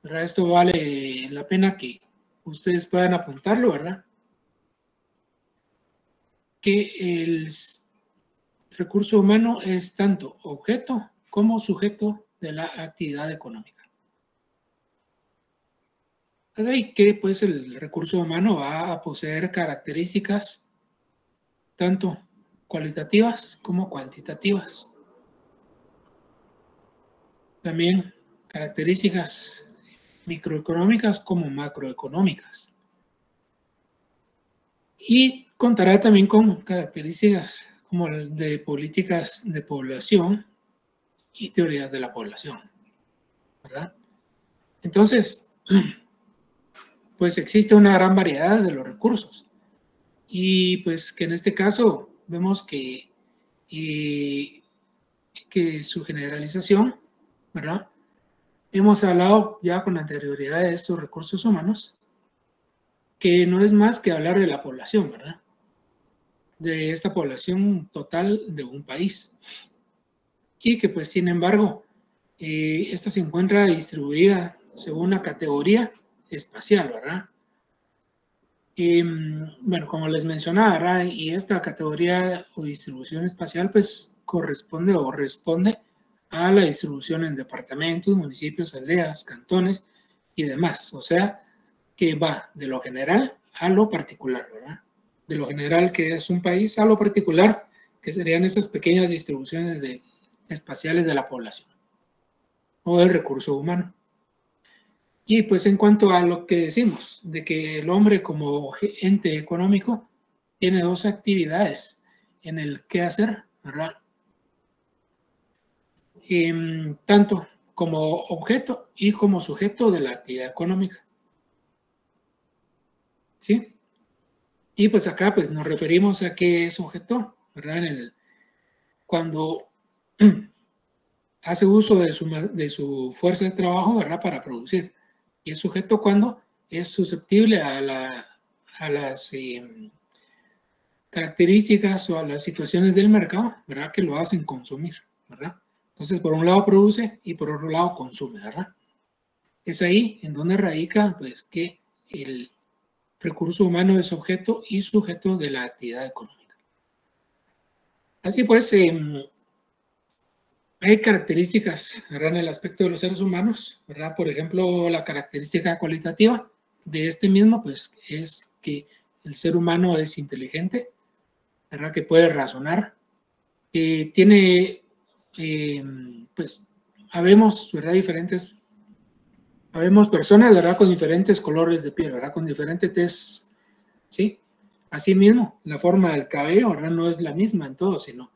¿verdad? Esto vale la pena que ustedes puedan apuntarlo, ¿verdad?, que el recurso humano es tanto objeto como sujeto de la actividad económica. Y que, pues, el recurso humano va a poseer características tanto cualitativas como cuantitativas. También características microeconómicas como macroeconómicas. Y contará también con características como de políticas de población y teorías de la población, ¿verdad? Entonces, pues existe una gran variedad de los recursos. Y pues que en este caso vemos que su generalización, ¿verdad? Hemos hablado ya con anterioridad de estos recursos humanos, que no es más que hablar de la población, ¿verdad?, de esta población total de un país. Y que, pues, sin embargo, esta se encuentra distribuida según una categoría espacial, ¿verdad? Bueno, como les mencionaba, ¿verdad?, y esta categoría o distribución espacial, pues, corresponde o responde a la distribución en departamentos, municipios, aldeas, cantones y demás. O sea, que va de lo general a lo particular, ¿verdad? De lo general, que es un país, a lo particular, que serían estas pequeñas distribuciones espaciales de la población o del recurso humano. Y pues en cuanto a lo que decimos, de que el hombre como ente económico tiene dos actividades en el qué hacer, ¿verdad?, tanto como objeto y como sujeto de la actividad económica. ¿Sí? Y pues acá, pues, nos referimos a qué es objeto, ¿verdad? Cuando hace uso de su fuerza de trabajo, ¿verdad?, para producir. Y el sujeto cuando es susceptible a las características o a las situaciones del mercado, ¿verdad?, que lo hacen consumir, ¿verdad? Entonces, por un lado produce y por otro lado consume, ¿verdad? Es ahí en donde radica, pues, que recurso humano es objeto y sujeto de la actividad económica. Así pues, hay características, ¿verdad?, en el aspecto de los seres humanos, ¿verdad? Por ejemplo, la característica cualitativa de este mismo, pues, es que el ser humano es inteligente, ¿verdad?, que puede razonar, que tiene, pues, habemos, ¿verdad?, habemos personas, ¿verdad?, con diferentes colores de piel, ¿verdad?, con diferente tez, ¿sí? Asimismo, la forma del cabello, ¿verdad?, no es la misma en todos, sino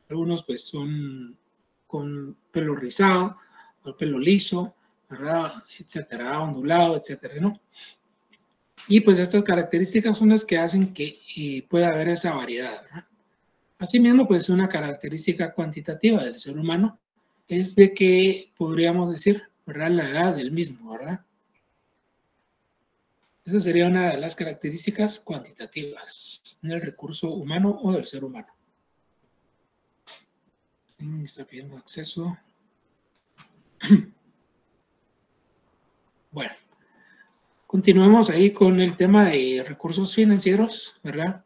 algunos, pues, son con pelo rizado, o pelo liso, ¿verdad?, etcétera, ondulado, etcétera, ¿no? Y pues estas características son las que hacen que pueda haber esa variedad, ¿verdad? Asimismo, pues una característica cuantitativa del ser humano es de que podríamos decir, ¿verdad?, la edad del mismo, ¿verdad? Esa sería una de las características cuantitativas del recurso humano o del ser humano. Está pidiendo acceso. Bueno, continuemos ahí con el tema de recursos financieros, ¿verdad?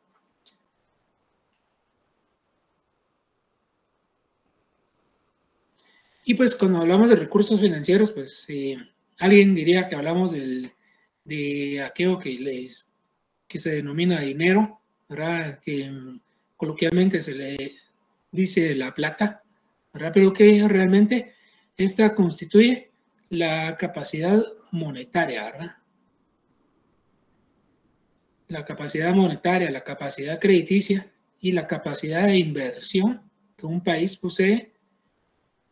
Y pues cuando hablamos de recursos financieros, pues alguien diría que hablamos de aquello que se denomina dinero, ¿verdad? Que coloquialmente se le dice la plata, ¿verdad? Pero que realmente esta constituye la capacidad monetaria, ¿verdad? La capacidad monetaria, la capacidad crediticia y la capacidad de inversión que un país posee.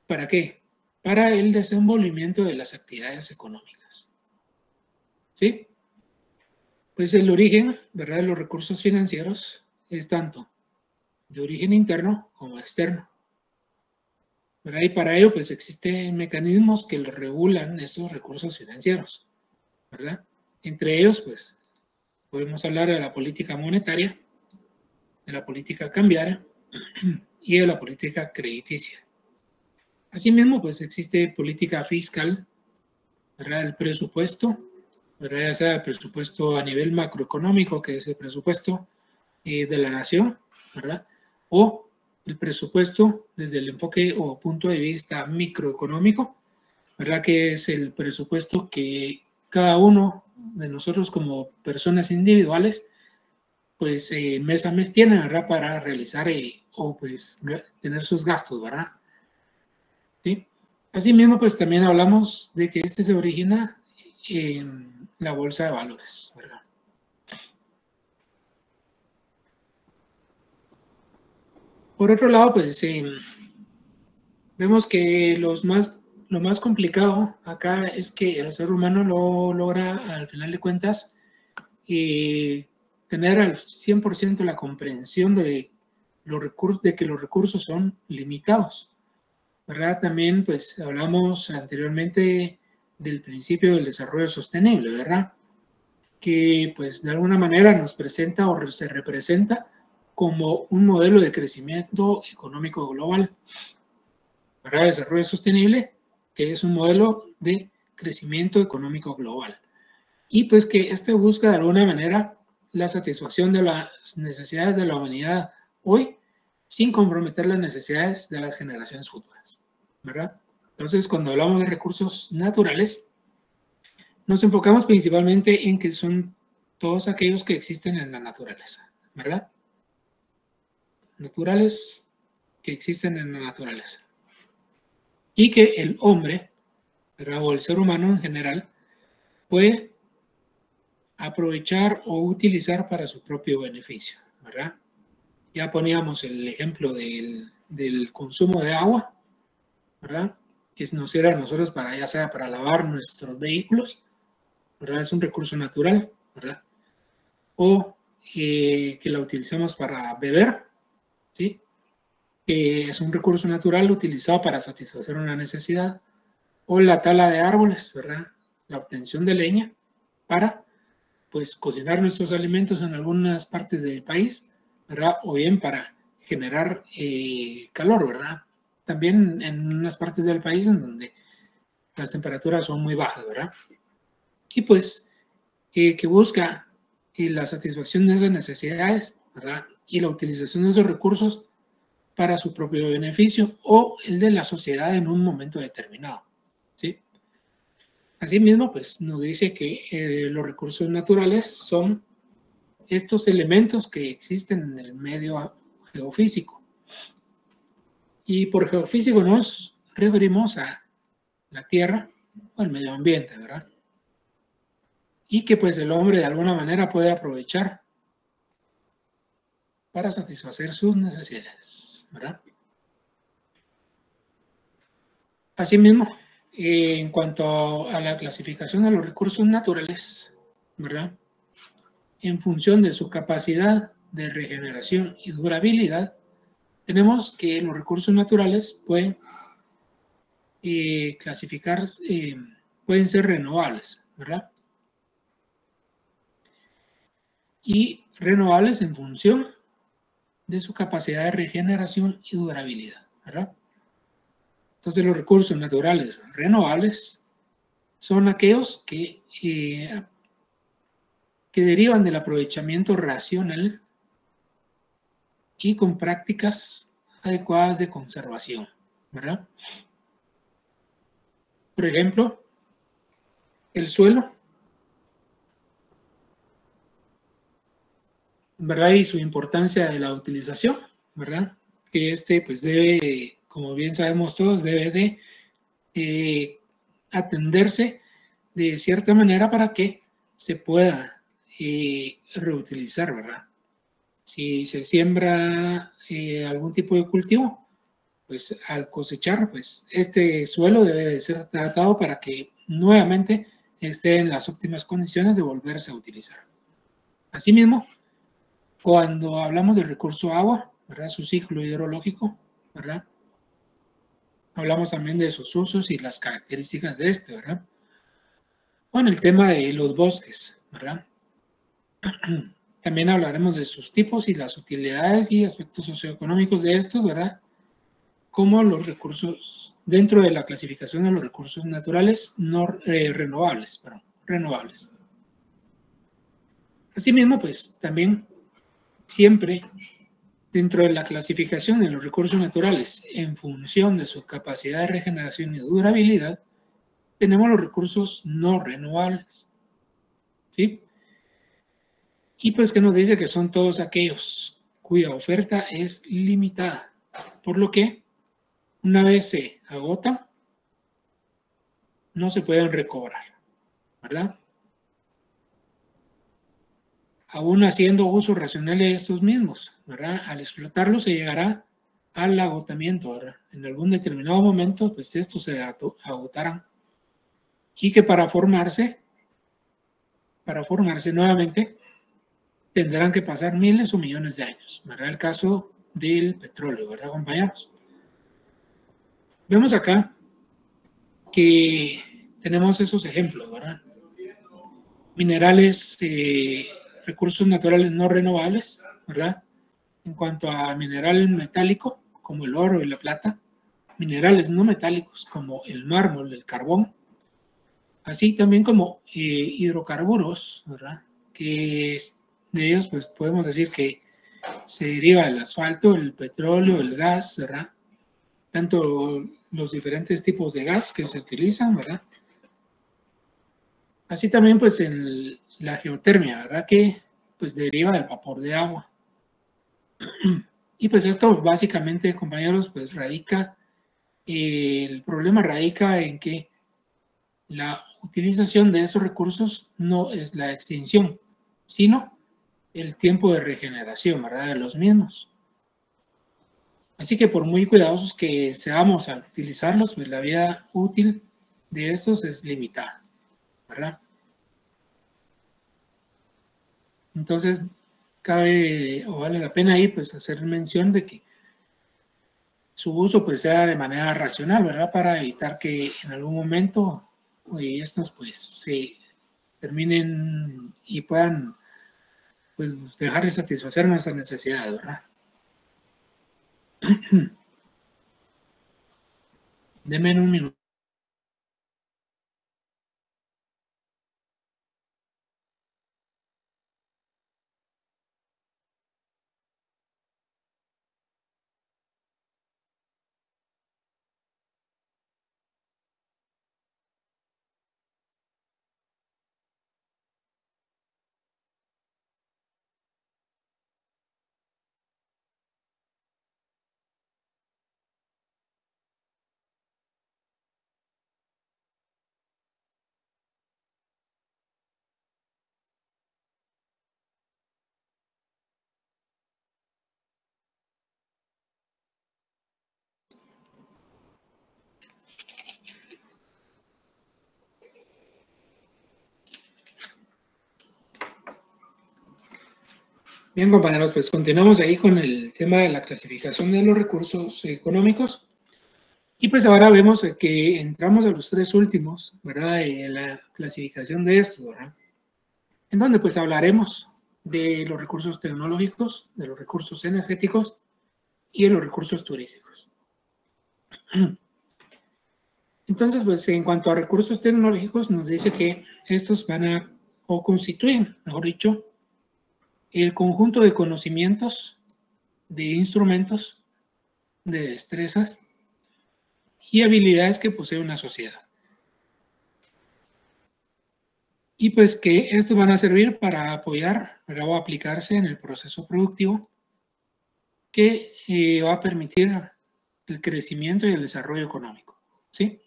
¿Para qué? Para el desenvolvimiento de las actividades económicas. ¿Sí? Pues el origen, ¿verdad?, de los recursos financieros es tanto de origen interno como externo, ¿verdad? Y para ello, pues existen mecanismos que regulan estos recursos financieros, ¿verdad? Entre ellos, pues, podemos hablar de la política monetaria, de la política cambiaria y de la política crediticia. Asimismo, pues existe política fiscal, ¿verdad?, el presupuesto, ¿verdad?, ya sea el presupuesto a nivel macroeconómico, que es el presupuesto de la nación, ¿verdad?, o el presupuesto desde el enfoque o punto de vista microeconómico, ¿verdad?, que es el presupuesto que cada uno de nosotros como personas individuales, pues mes a mes tiene, ¿verdad?, para realizar o pues tener sus gastos, ¿verdad? ¿Sí? Asimismo, pues también hablamos de que este se origina en la bolsa de valores, ¿verdad? Por otro lado, pues vemos que lo más complicado acá es que el ser humano lo logra, al final de cuentas, tener al 100% la comprensión de que los recursos son limitados, ¿verdad? También, pues, hablamos anteriormente del principio del desarrollo sostenible, ¿verdad? Que, pues, de alguna manera nos presenta o se representa como un modelo de crecimiento económico global, ¿verdad? Desarrollo sostenible, que es un modelo de crecimiento económico global. Y pues que este busca de alguna manera la satisfacción de las necesidades de la humanidad hoy, sin comprometer las necesidades de las generaciones futuras, ¿verdad? Entonces, cuando hablamos de recursos naturales, nos enfocamos principalmente en que son todos aquellos que existen en la naturaleza, ¿verdad? Naturales que existen en la naturaleza. Y que el hombre, ¿verdad?, o el ser humano en general, puede aprovechar o utilizar para su propio beneficio, ¿verdad? Ya poníamos el ejemplo del consumo de agua, ¿verdad?, que nos sirve a nosotros para, ya sea para lavar nuestros vehículos, ¿verdad?, es un recurso natural, ¿verdad? O que la utilizamos para beber, ¿sí?, que es un recurso natural utilizado para satisfacer una necesidad, o la tala de árboles, ¿verdad?, la obtención de leña para, pues, cocinar nuestros alimentos en algunas partes del país, ¿verdad?, o bien para generar calor, ¿verdad? También en unas partes del país en donde las temperaturas son muy bajas, ¿verdad? Y pues, que busca y la satisfacción de esas necesidades, ¿verdad? Y la utilización de esos recursos para su propio beneficio o el de la sociedad en un momento determinado, ¿sí? Asimismo, pues nos dice que los recursos naturales son estos elementos que existen en el medio geofísico. Y por geofísico nos referimos a la Tierra o el medio ambiente, ¿verdad? Y que pues el hombre de alguna manera puede aprovechar para satisfacer sus necesidades, ¿verdad? Asimismo, en cuanto a la clasificación de los recursos naturales, ¿verdad? En función de su capacidad de regeneración y durabilidad, tenemos que los recursos naturales pueden clasificar, pueden ser renovables, ¿verdad? Y renovables en función de su capacidad de regeneración y durabilidad, ¿verdad? Entonces los recursos naturales renovables son aquellos que derivan del aprovechamiento racional y con prácticas adecuadas de conservación, ¿verdad? Por ejemplo, el suelo, ¿verdad? Y su importancia de la utilización, ¿verdad? Que pues debe, como bien sabemos todos, debe de atenderse de cierta manera para que se pueda reutilizar, ¿verdad? Si se siembra algún tipo de cultivo, pues al cosechar, pues este suelo debe de ser tratado para que nuevamente esté en las óptimas condiciones de volverse a utilizar. Asimismo, cuando hablamos del recurso agua, ¿verdad? Su ciclo hidrológico, ¿verdad? Hablamos también de sus usos y las características de este, ¿verdad? Bueno, el tema de los bosques, ¿verdad? También hablaremos de sus tipos y las utilidades y aspectos socioeconómicos de estos, ¿verdad? Como los recursos, dentro de la clasificación de los recursos naturales no renovables, perdón, renovables. Asimismo, pues también siempre dentro de la clasificación de los recursos naturales en función de su capacidad de regeneración y durabilidad, tenemos los recursos no renovables, ¿sí? Y pues que nos dice que son todos aquellos cuya oferta es limitada, por lo que una vez se agotan, no se pueden recobrar, ¿verdad? Aún haciendo uso racional de estos mismos, ¿verdad? Al explotarlos se llegará al agotamiento, ¿verdad? En algún determinado momento, pues estos se agotarán. Y que para formarse nuevamente, tendrán que pasar miles o millones de años, ¿verdad? El caso del petróleo, ¿verdad, compañeros? Vemos acá que tenemos esos ejemplos, ¿verdad? Minerales, recursos naturales no renovables, ¿verdad? En cuanto a mineral metálico, como el oro y la plata, minerales no metálicos, como el mármol, el carbón, así también como hidrocarburos, ¿verdad? Que de ellos, pues podemos decir que se deriva el asfalto, el petróleo, el gas, ¿verdad? Tanto los diferentes tipos de gas que se utilizan, ¿verdad? Así también, pues, en la geotermia, ¿verdad? Que, pues, deriva del vapor de agua. Y, pues, esto básicamente, compañeros, pues, el problema radica en que la utilización de esos recursos no es la extinción, sino el tiempo de regeneración, ¿verdad? De los mismos. Así que por muy cuidadosos que seamos al utilizarlos, pues la vida útil de estos es limitada, ¿verdad? Entonces, cabe o vale la pena ahí pues hacer mención de que su uso pues sea de manera racional, ¿verdad? Para evitar que en algún momento estos pues se terminen y puedan pues dejar de satisfacer nuestras necesidades, ¿verdad? Denme un minuto. Bien, compañeros, pues continuamos ahí con el tema de la clasificación de los recursos económicos. Y pues ahora vemos que entramos a los tres últimos, ¿verdad? En la clasificación de estos, ¿verdad? En donde pues hablaremos de los recursos tecnológicos, de los recursos energéticos y de los recursos turísticos. Entonces, pues en cuanto a recursos tecnológicos, nos dice que estos van a, o constituyen, mejor dicho, el conjunto de conocimientos, de instrumentos, de destrezas y habilidades que posee una sociedad. Y pues que estos van a servir para apoyar, ¿verdad? O aplicarse en el proceso productivo que va a permitir el crecimiento y el desarrollo económico, ¿sí?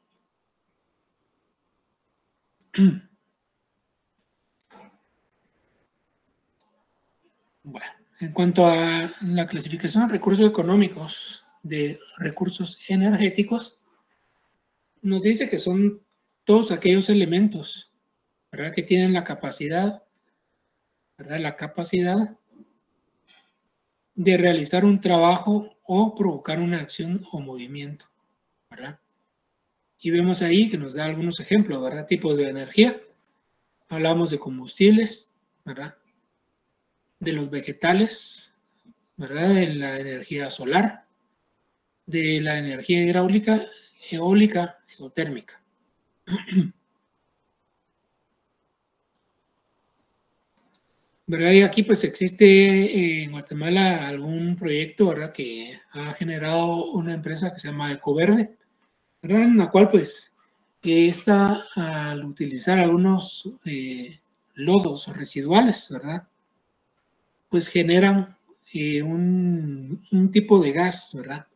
Bueno, en cuanto a la clasificación de recursos económicos, de recursos energéticos, nos dice que son todos aquellos elementos, ¿verdad? Que tienen la capacidad, ¿verdad? La capacidad de realizar un trabajo o provocar una acción o movimiento, ¿verdad? Y vemos ahí que nos da algunos ejemplos, ¿verdad? Tipos de energía. Hablamos de combustibles, ¿verdad? De los vegetales, ¿verdad? De la energía solar, de la energía hidráulica, eólica, geotérmica. ¿Verdad? Y aquí pues existe en Guatemala algún proyecto, ¿verdad? Que ha generado una empresa que se llama Ecoverde, ¿verdad? En la cual pues esta al utilizar algunos lodos residuales, ¿verdad? Pues generan un tipo de gas, ¿verdad?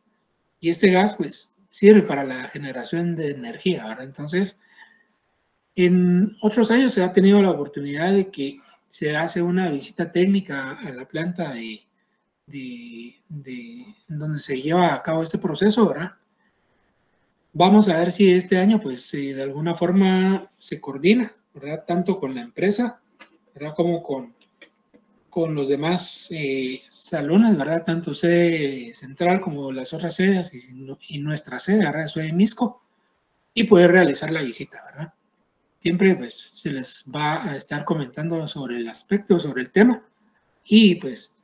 Y este gas pues sirve para la generación de energía, ¿verdad? Entonces, en otros años se ha tenido la oportunidad de que se hace una visita técnica a la planta donde se lleva a cabo este proceso, ¿verdad? Vamos a ver si este año, pues, de alguna forma se coordina, ¿verdad? Tanto con la empresa, ¿verdad? Como con los demás salones, ¿verdad? Tanto sede central como las otras sedes y nuestra sede, ¿verdad? Soy de Misco, y poder realizar la visita, ¿verdad? Siempre pues se les va a estar comentando sobre el aspecto, sobre el tema, y pues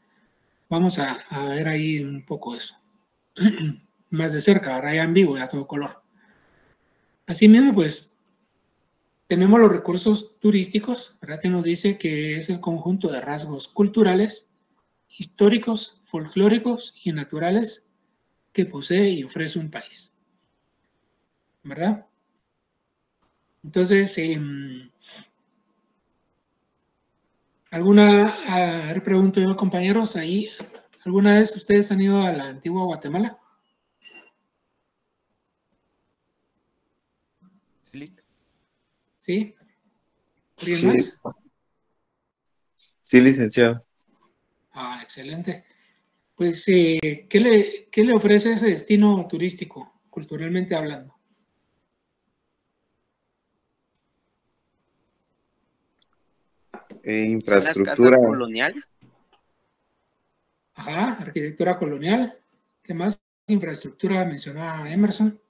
vamos a ver ahí un poco eso. Más de cerca, ¿verdad? Ya en vivo, ya a todo color. Asimismo, pues tenemos los recursos turísticos, ¿verdad? Que nos dice que es el conjunto de rasgos culturales, históricos, folclóricos y naturales que posee y ofrece un país, ¿verdad? Entonces, a ver, pregunto yo, compañeros, ahí, ¿alguna vez ustedes han ido a la antigua Guatemala? ¿Sí? Sí, ¿Alguien más? sí, licenciado. Ah, excelente. Pues, ¿qué le ofrece ese destino turístico, culturalmente hablando? ¿Son las Infraestructura, casas coloniales? Ajá, arquitectura colonial. ¿Qué más? Infraestructura mencionaba Emerson.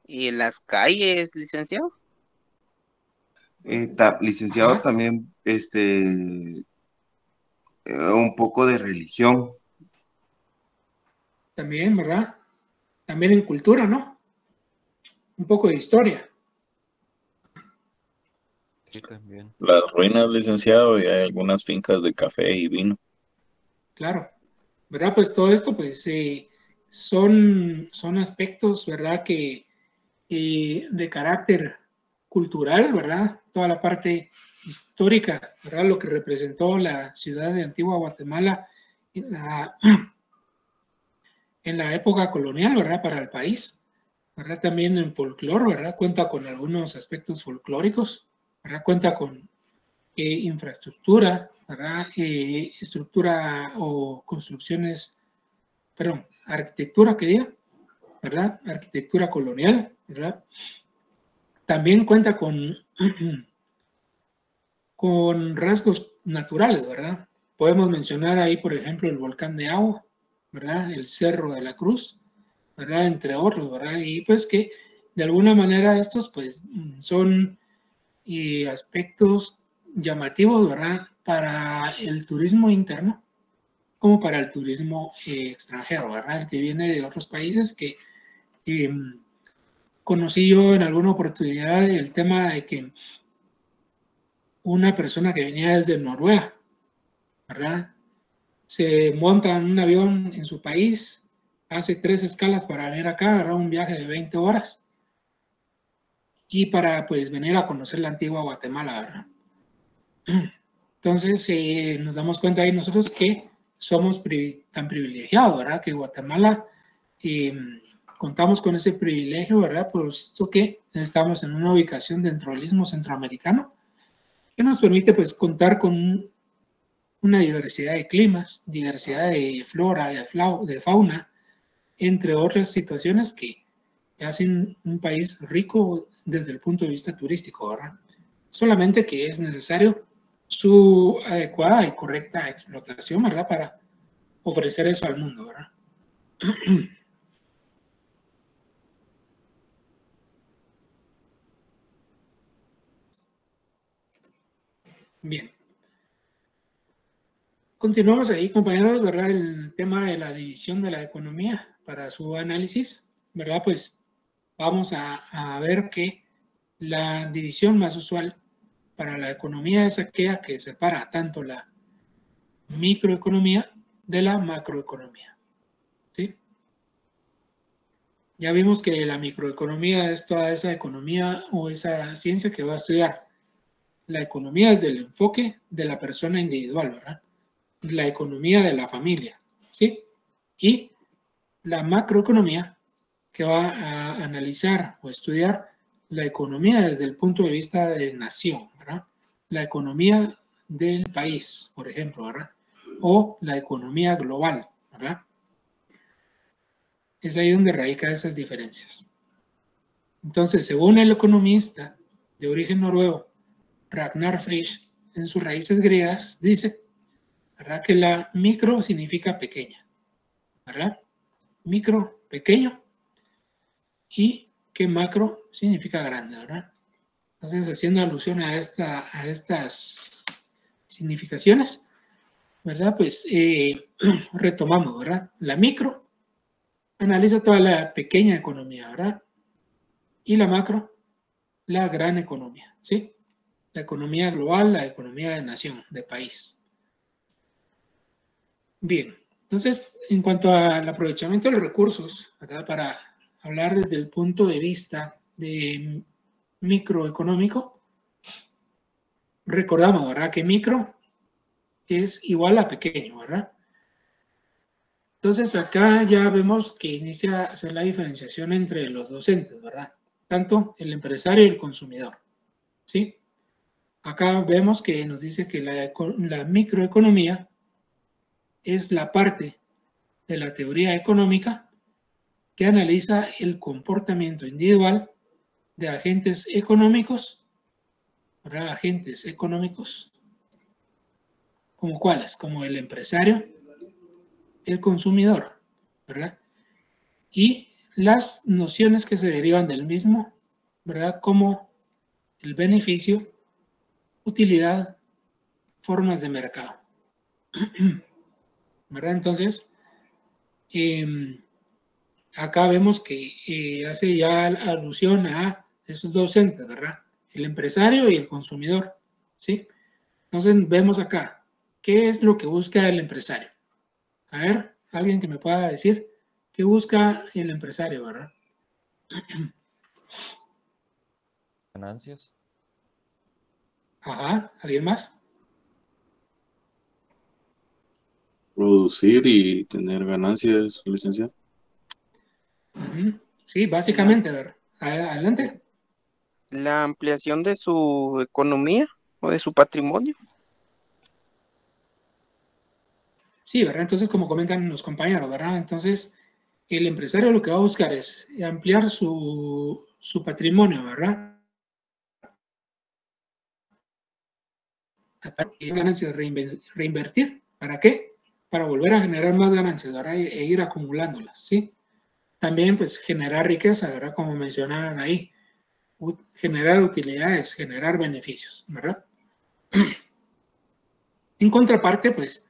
¿Y las calles, licenciado? licenciado, Ajá, también un poco de religión. también, ¿verdad? También en cultura, ¿no? Un poco de historia. Sí, también. Las ruinas, licenciado, y hay algunas fincas de café y vino. Claro, ¿verdad? Pues todo esto, pues, son aspectos, ¿verdad? Que de carácter cultural, ¿verdad? Toda la parte histórica, ¿verdad? Lo que representó la ciudad de Antigua Guatemala en la época colonial, ¿verdad? Para el país, ¿verdad? También en folclore, ¿verdad? Cuenta con algunos aspectos folclóricos, ¿verdad? Cuenta con infraestructura, ¿verdad? Estructura o construcciones, perdón, arquitectura, que diga, ¿verdad? Arquitectura colonial, ¿verdad? También cuenta con rasgos naturales, ¿verdad? Podemos mencionar ahí, por ejemplo, el volcán de Agua, ¿verdad? El Cerro de la Cruz, ¿verdad? Entre otros, ¿verdad? Y pues que de alguna manera estos pues son aspectos llamativos, ¿verdad? Para el turismo interno como para el turismo extranjero, ¿verdad? El que viene de otros países que conocí yo en alguna oportunidad el tema de que una persona que venía desde Noruega, ¿verdad? Se monta en un avión en su país, hace 3 escalas para venir acá, ¿verdad? Un viaje de 20 horas y para pues venir a conocer la antigua Guatemala, ¿verdad? Entonces nos damos cuenta ahí nosotros que somos tan privilegiados, ¿verdad? Que Guatemala contamos con ese privilegio, ¿verdad? Puesto que estamos en una ubicación dentro del istmo centroamericano que nos permite pues contar con una diversidad de climas, diversidad de flora, de fauna, entre otras situaciones que hacen un país rico desde el punto de vista turístico, ¿verdad? Solamente que es necesario su adecuada y correcta explotación, ¿verdad? Para ofrecer eso al mundo, ¿verdad? Bien. Continuamos ahí, compañeros, ¿verdad? El tema de la división de la economía para su análisis, ¿verdad? Pues vamos a ver que la división más usual para la economía es aquella que separa tanto la microeconomía de la macroeconomía, ¿sí? Ya vimos que la microeconomía es toda esa economía o esa ciencia que va a estudiar la economía desde el enfoque de la persona individual, ¿verdad? La economía de la familia, ¿sí? Y la macroeconomía que va a analizar o estudiar la economía desde el punto de vista de nación, ¿verdad? La economía del país, por ejemplo, ¿verdad? O la economía global, ¿verdad? Es ahí donde radican esas diferencias. Entonces, según el economista de origen noruego, Ragnar Frisch, en sus raíces griegas, dice, ¿verdad? Que la micro significa pequeña, ¿verdad? Micro, pequeño, y que macro significa grande, ¿verdad? Entonces, haciendo alusión a estas significaciones, ¿verdad? Pues retomamos, ¿verdad? La micro analiza toda la pequeña economía, ¿verdad? Y la macro, la gran economía, ¿sí? La economía global, la economía de nación, de país. Bien, entonces, en cuanto al aprovechamiento de los recursos, ¿verdad? Para hablar desde el punto de vista de microeconómico, recordamos, ¿verdad? Que micro es igual a pequeño, ¿verdad? Entonces, acá ya vemos que inicia a hacer la diferenciación entre los dos entes, ¿verdad? Tanto el empresario y el consumidor, ¿sí? Acá vemos que nos dice que la microeconomía es la parte de la teoría económica que analiza el comportamiento individual de agentes económicos, ¿verdad? Agentes económicos, ¿como cuáles? Como el empresario, el consumidor, ¿verdad? Y las nociones que se derivan del mismo, ¿verdad? Como el beneficio, utilidad, formas de mercado, ¿verdad? Entonces, acá vemos que hace ya alusión a esos dos entes, ¿verdad? El empresario y el consumidor, ¿sí? Entonces vemos acá, ¿qué es lo que busca el empresario? A ver, alguien que me pueda decir qué busca el empresario, ¿verdad? Ganancias. Ajá, ¿alguien más? Producir y tener ganancias, licenciado. Sí, básicamente, a ver, adelante. La ampliación de su economía o de su patrimonio. Sí, ¿verdad? Entonces, como comentan los compañeros, ¿verdad? Entonces, el empresario lo que va a buscar es ampliar su patrimonio, ¿verdad? Ganancias, reinvertir ¿Para qué? Para volver a generar más ganancias, ¿verdad? E ir acumulándolas, ¿sí? También, pues, generar riqueza, ¿verdad? Como mencionaban ahí. Generar utilidades, generar beneficios, ¿verdad? En contraparte, pues,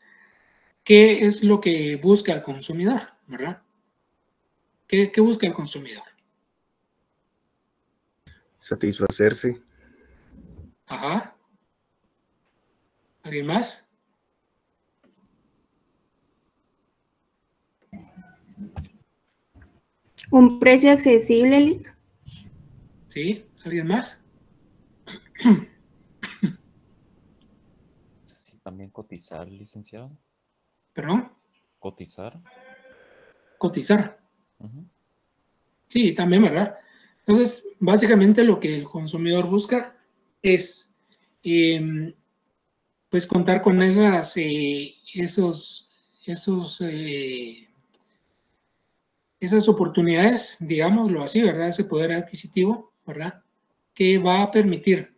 ¿qué es lo que busca el consumidor, ¿verdad? ¿Qué busca el consumidor? Satisfacerse. Ajá. ¿Alguien más? Un precio accesible, Lic. ¿Sí? ¿Alguien más? Sí, también cotizar, licenciado. ¿Perdón? Cotizar. Cotizar. Ujú. Sí, también, ¿verdad? Entonces, básicamente lo que el consumidor busca es, pues, contar con esas oportunidades, digámoslo así, ¿verdad? Ese poder adquisitivo, ¿verdad? Que va a permitir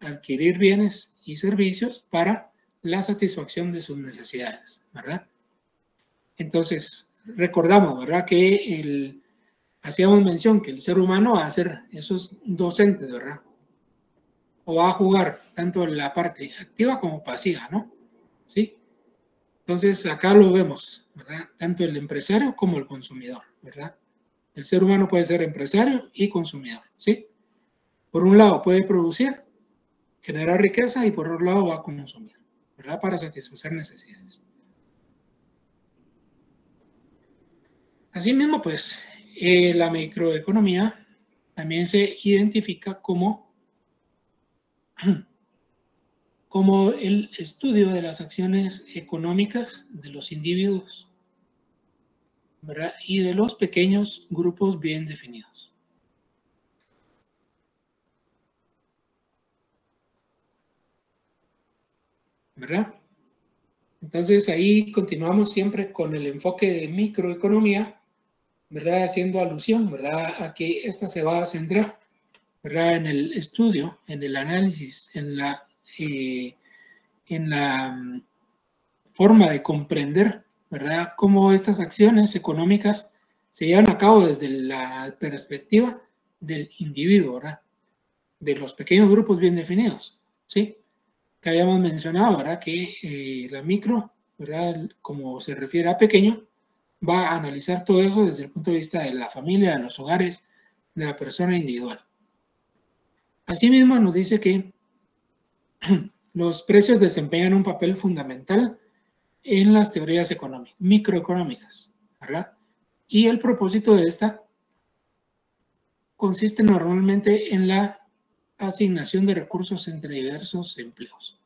adquirir bienes y servicios para la satisfacción de sus necesidades, ¿verdad? Entonces, recordamos, ¿verdad? Que hacíamos mención que el ser humano va a ser esos docentes, ¿verdad? O va a jugar tanto en la parte activa como pasiva, ¿no? ¿Sí? Entonces, acá lo vemos, ¿verdad? Tanto el empresario como el consumidor, ¿verdad? El ser humano puede ser empresario y consumidor, ¿sí? Por un lado puede producir, generar riqueza y por otro lado va a consumir, ¿verdad? Para satisfacer necesidades. Asimismo, pues, la microeconomía también se identifica como el estudio de las acciones económicas de los individuos, ¿verdad? Y de los pequeños grupos bien definidos. ¿Verdad? Entonces ahí continuamos siempre con el enfoque de microeconomía, ¿verdad? Haciendo alusión, ¿verdad? A que esta se va a centrar, ¿verdad? En el estudio, en el análisis, en la forma de comprender, ¿verdad? Cómo estas acciones económicas se llevan a cabo desde la perspectiva del individuo, ¿verdad? De los pequeños grupos bien definidos, ¿sí? Que habíamos mencionado, ¿verdad? Que la micro, ¿verdad? Como se refiere a pequeño, va a analizar todo eso desde el punto de vista de la familia, de los hogares, de la persona individual. Asimismo, nos dice que los precios desempeñan un papel fundamental en las teorías microeconómicas, ¿verdad? Y el propósito de esta consiste normalmente en la asignación de recursos entre diversos empleos.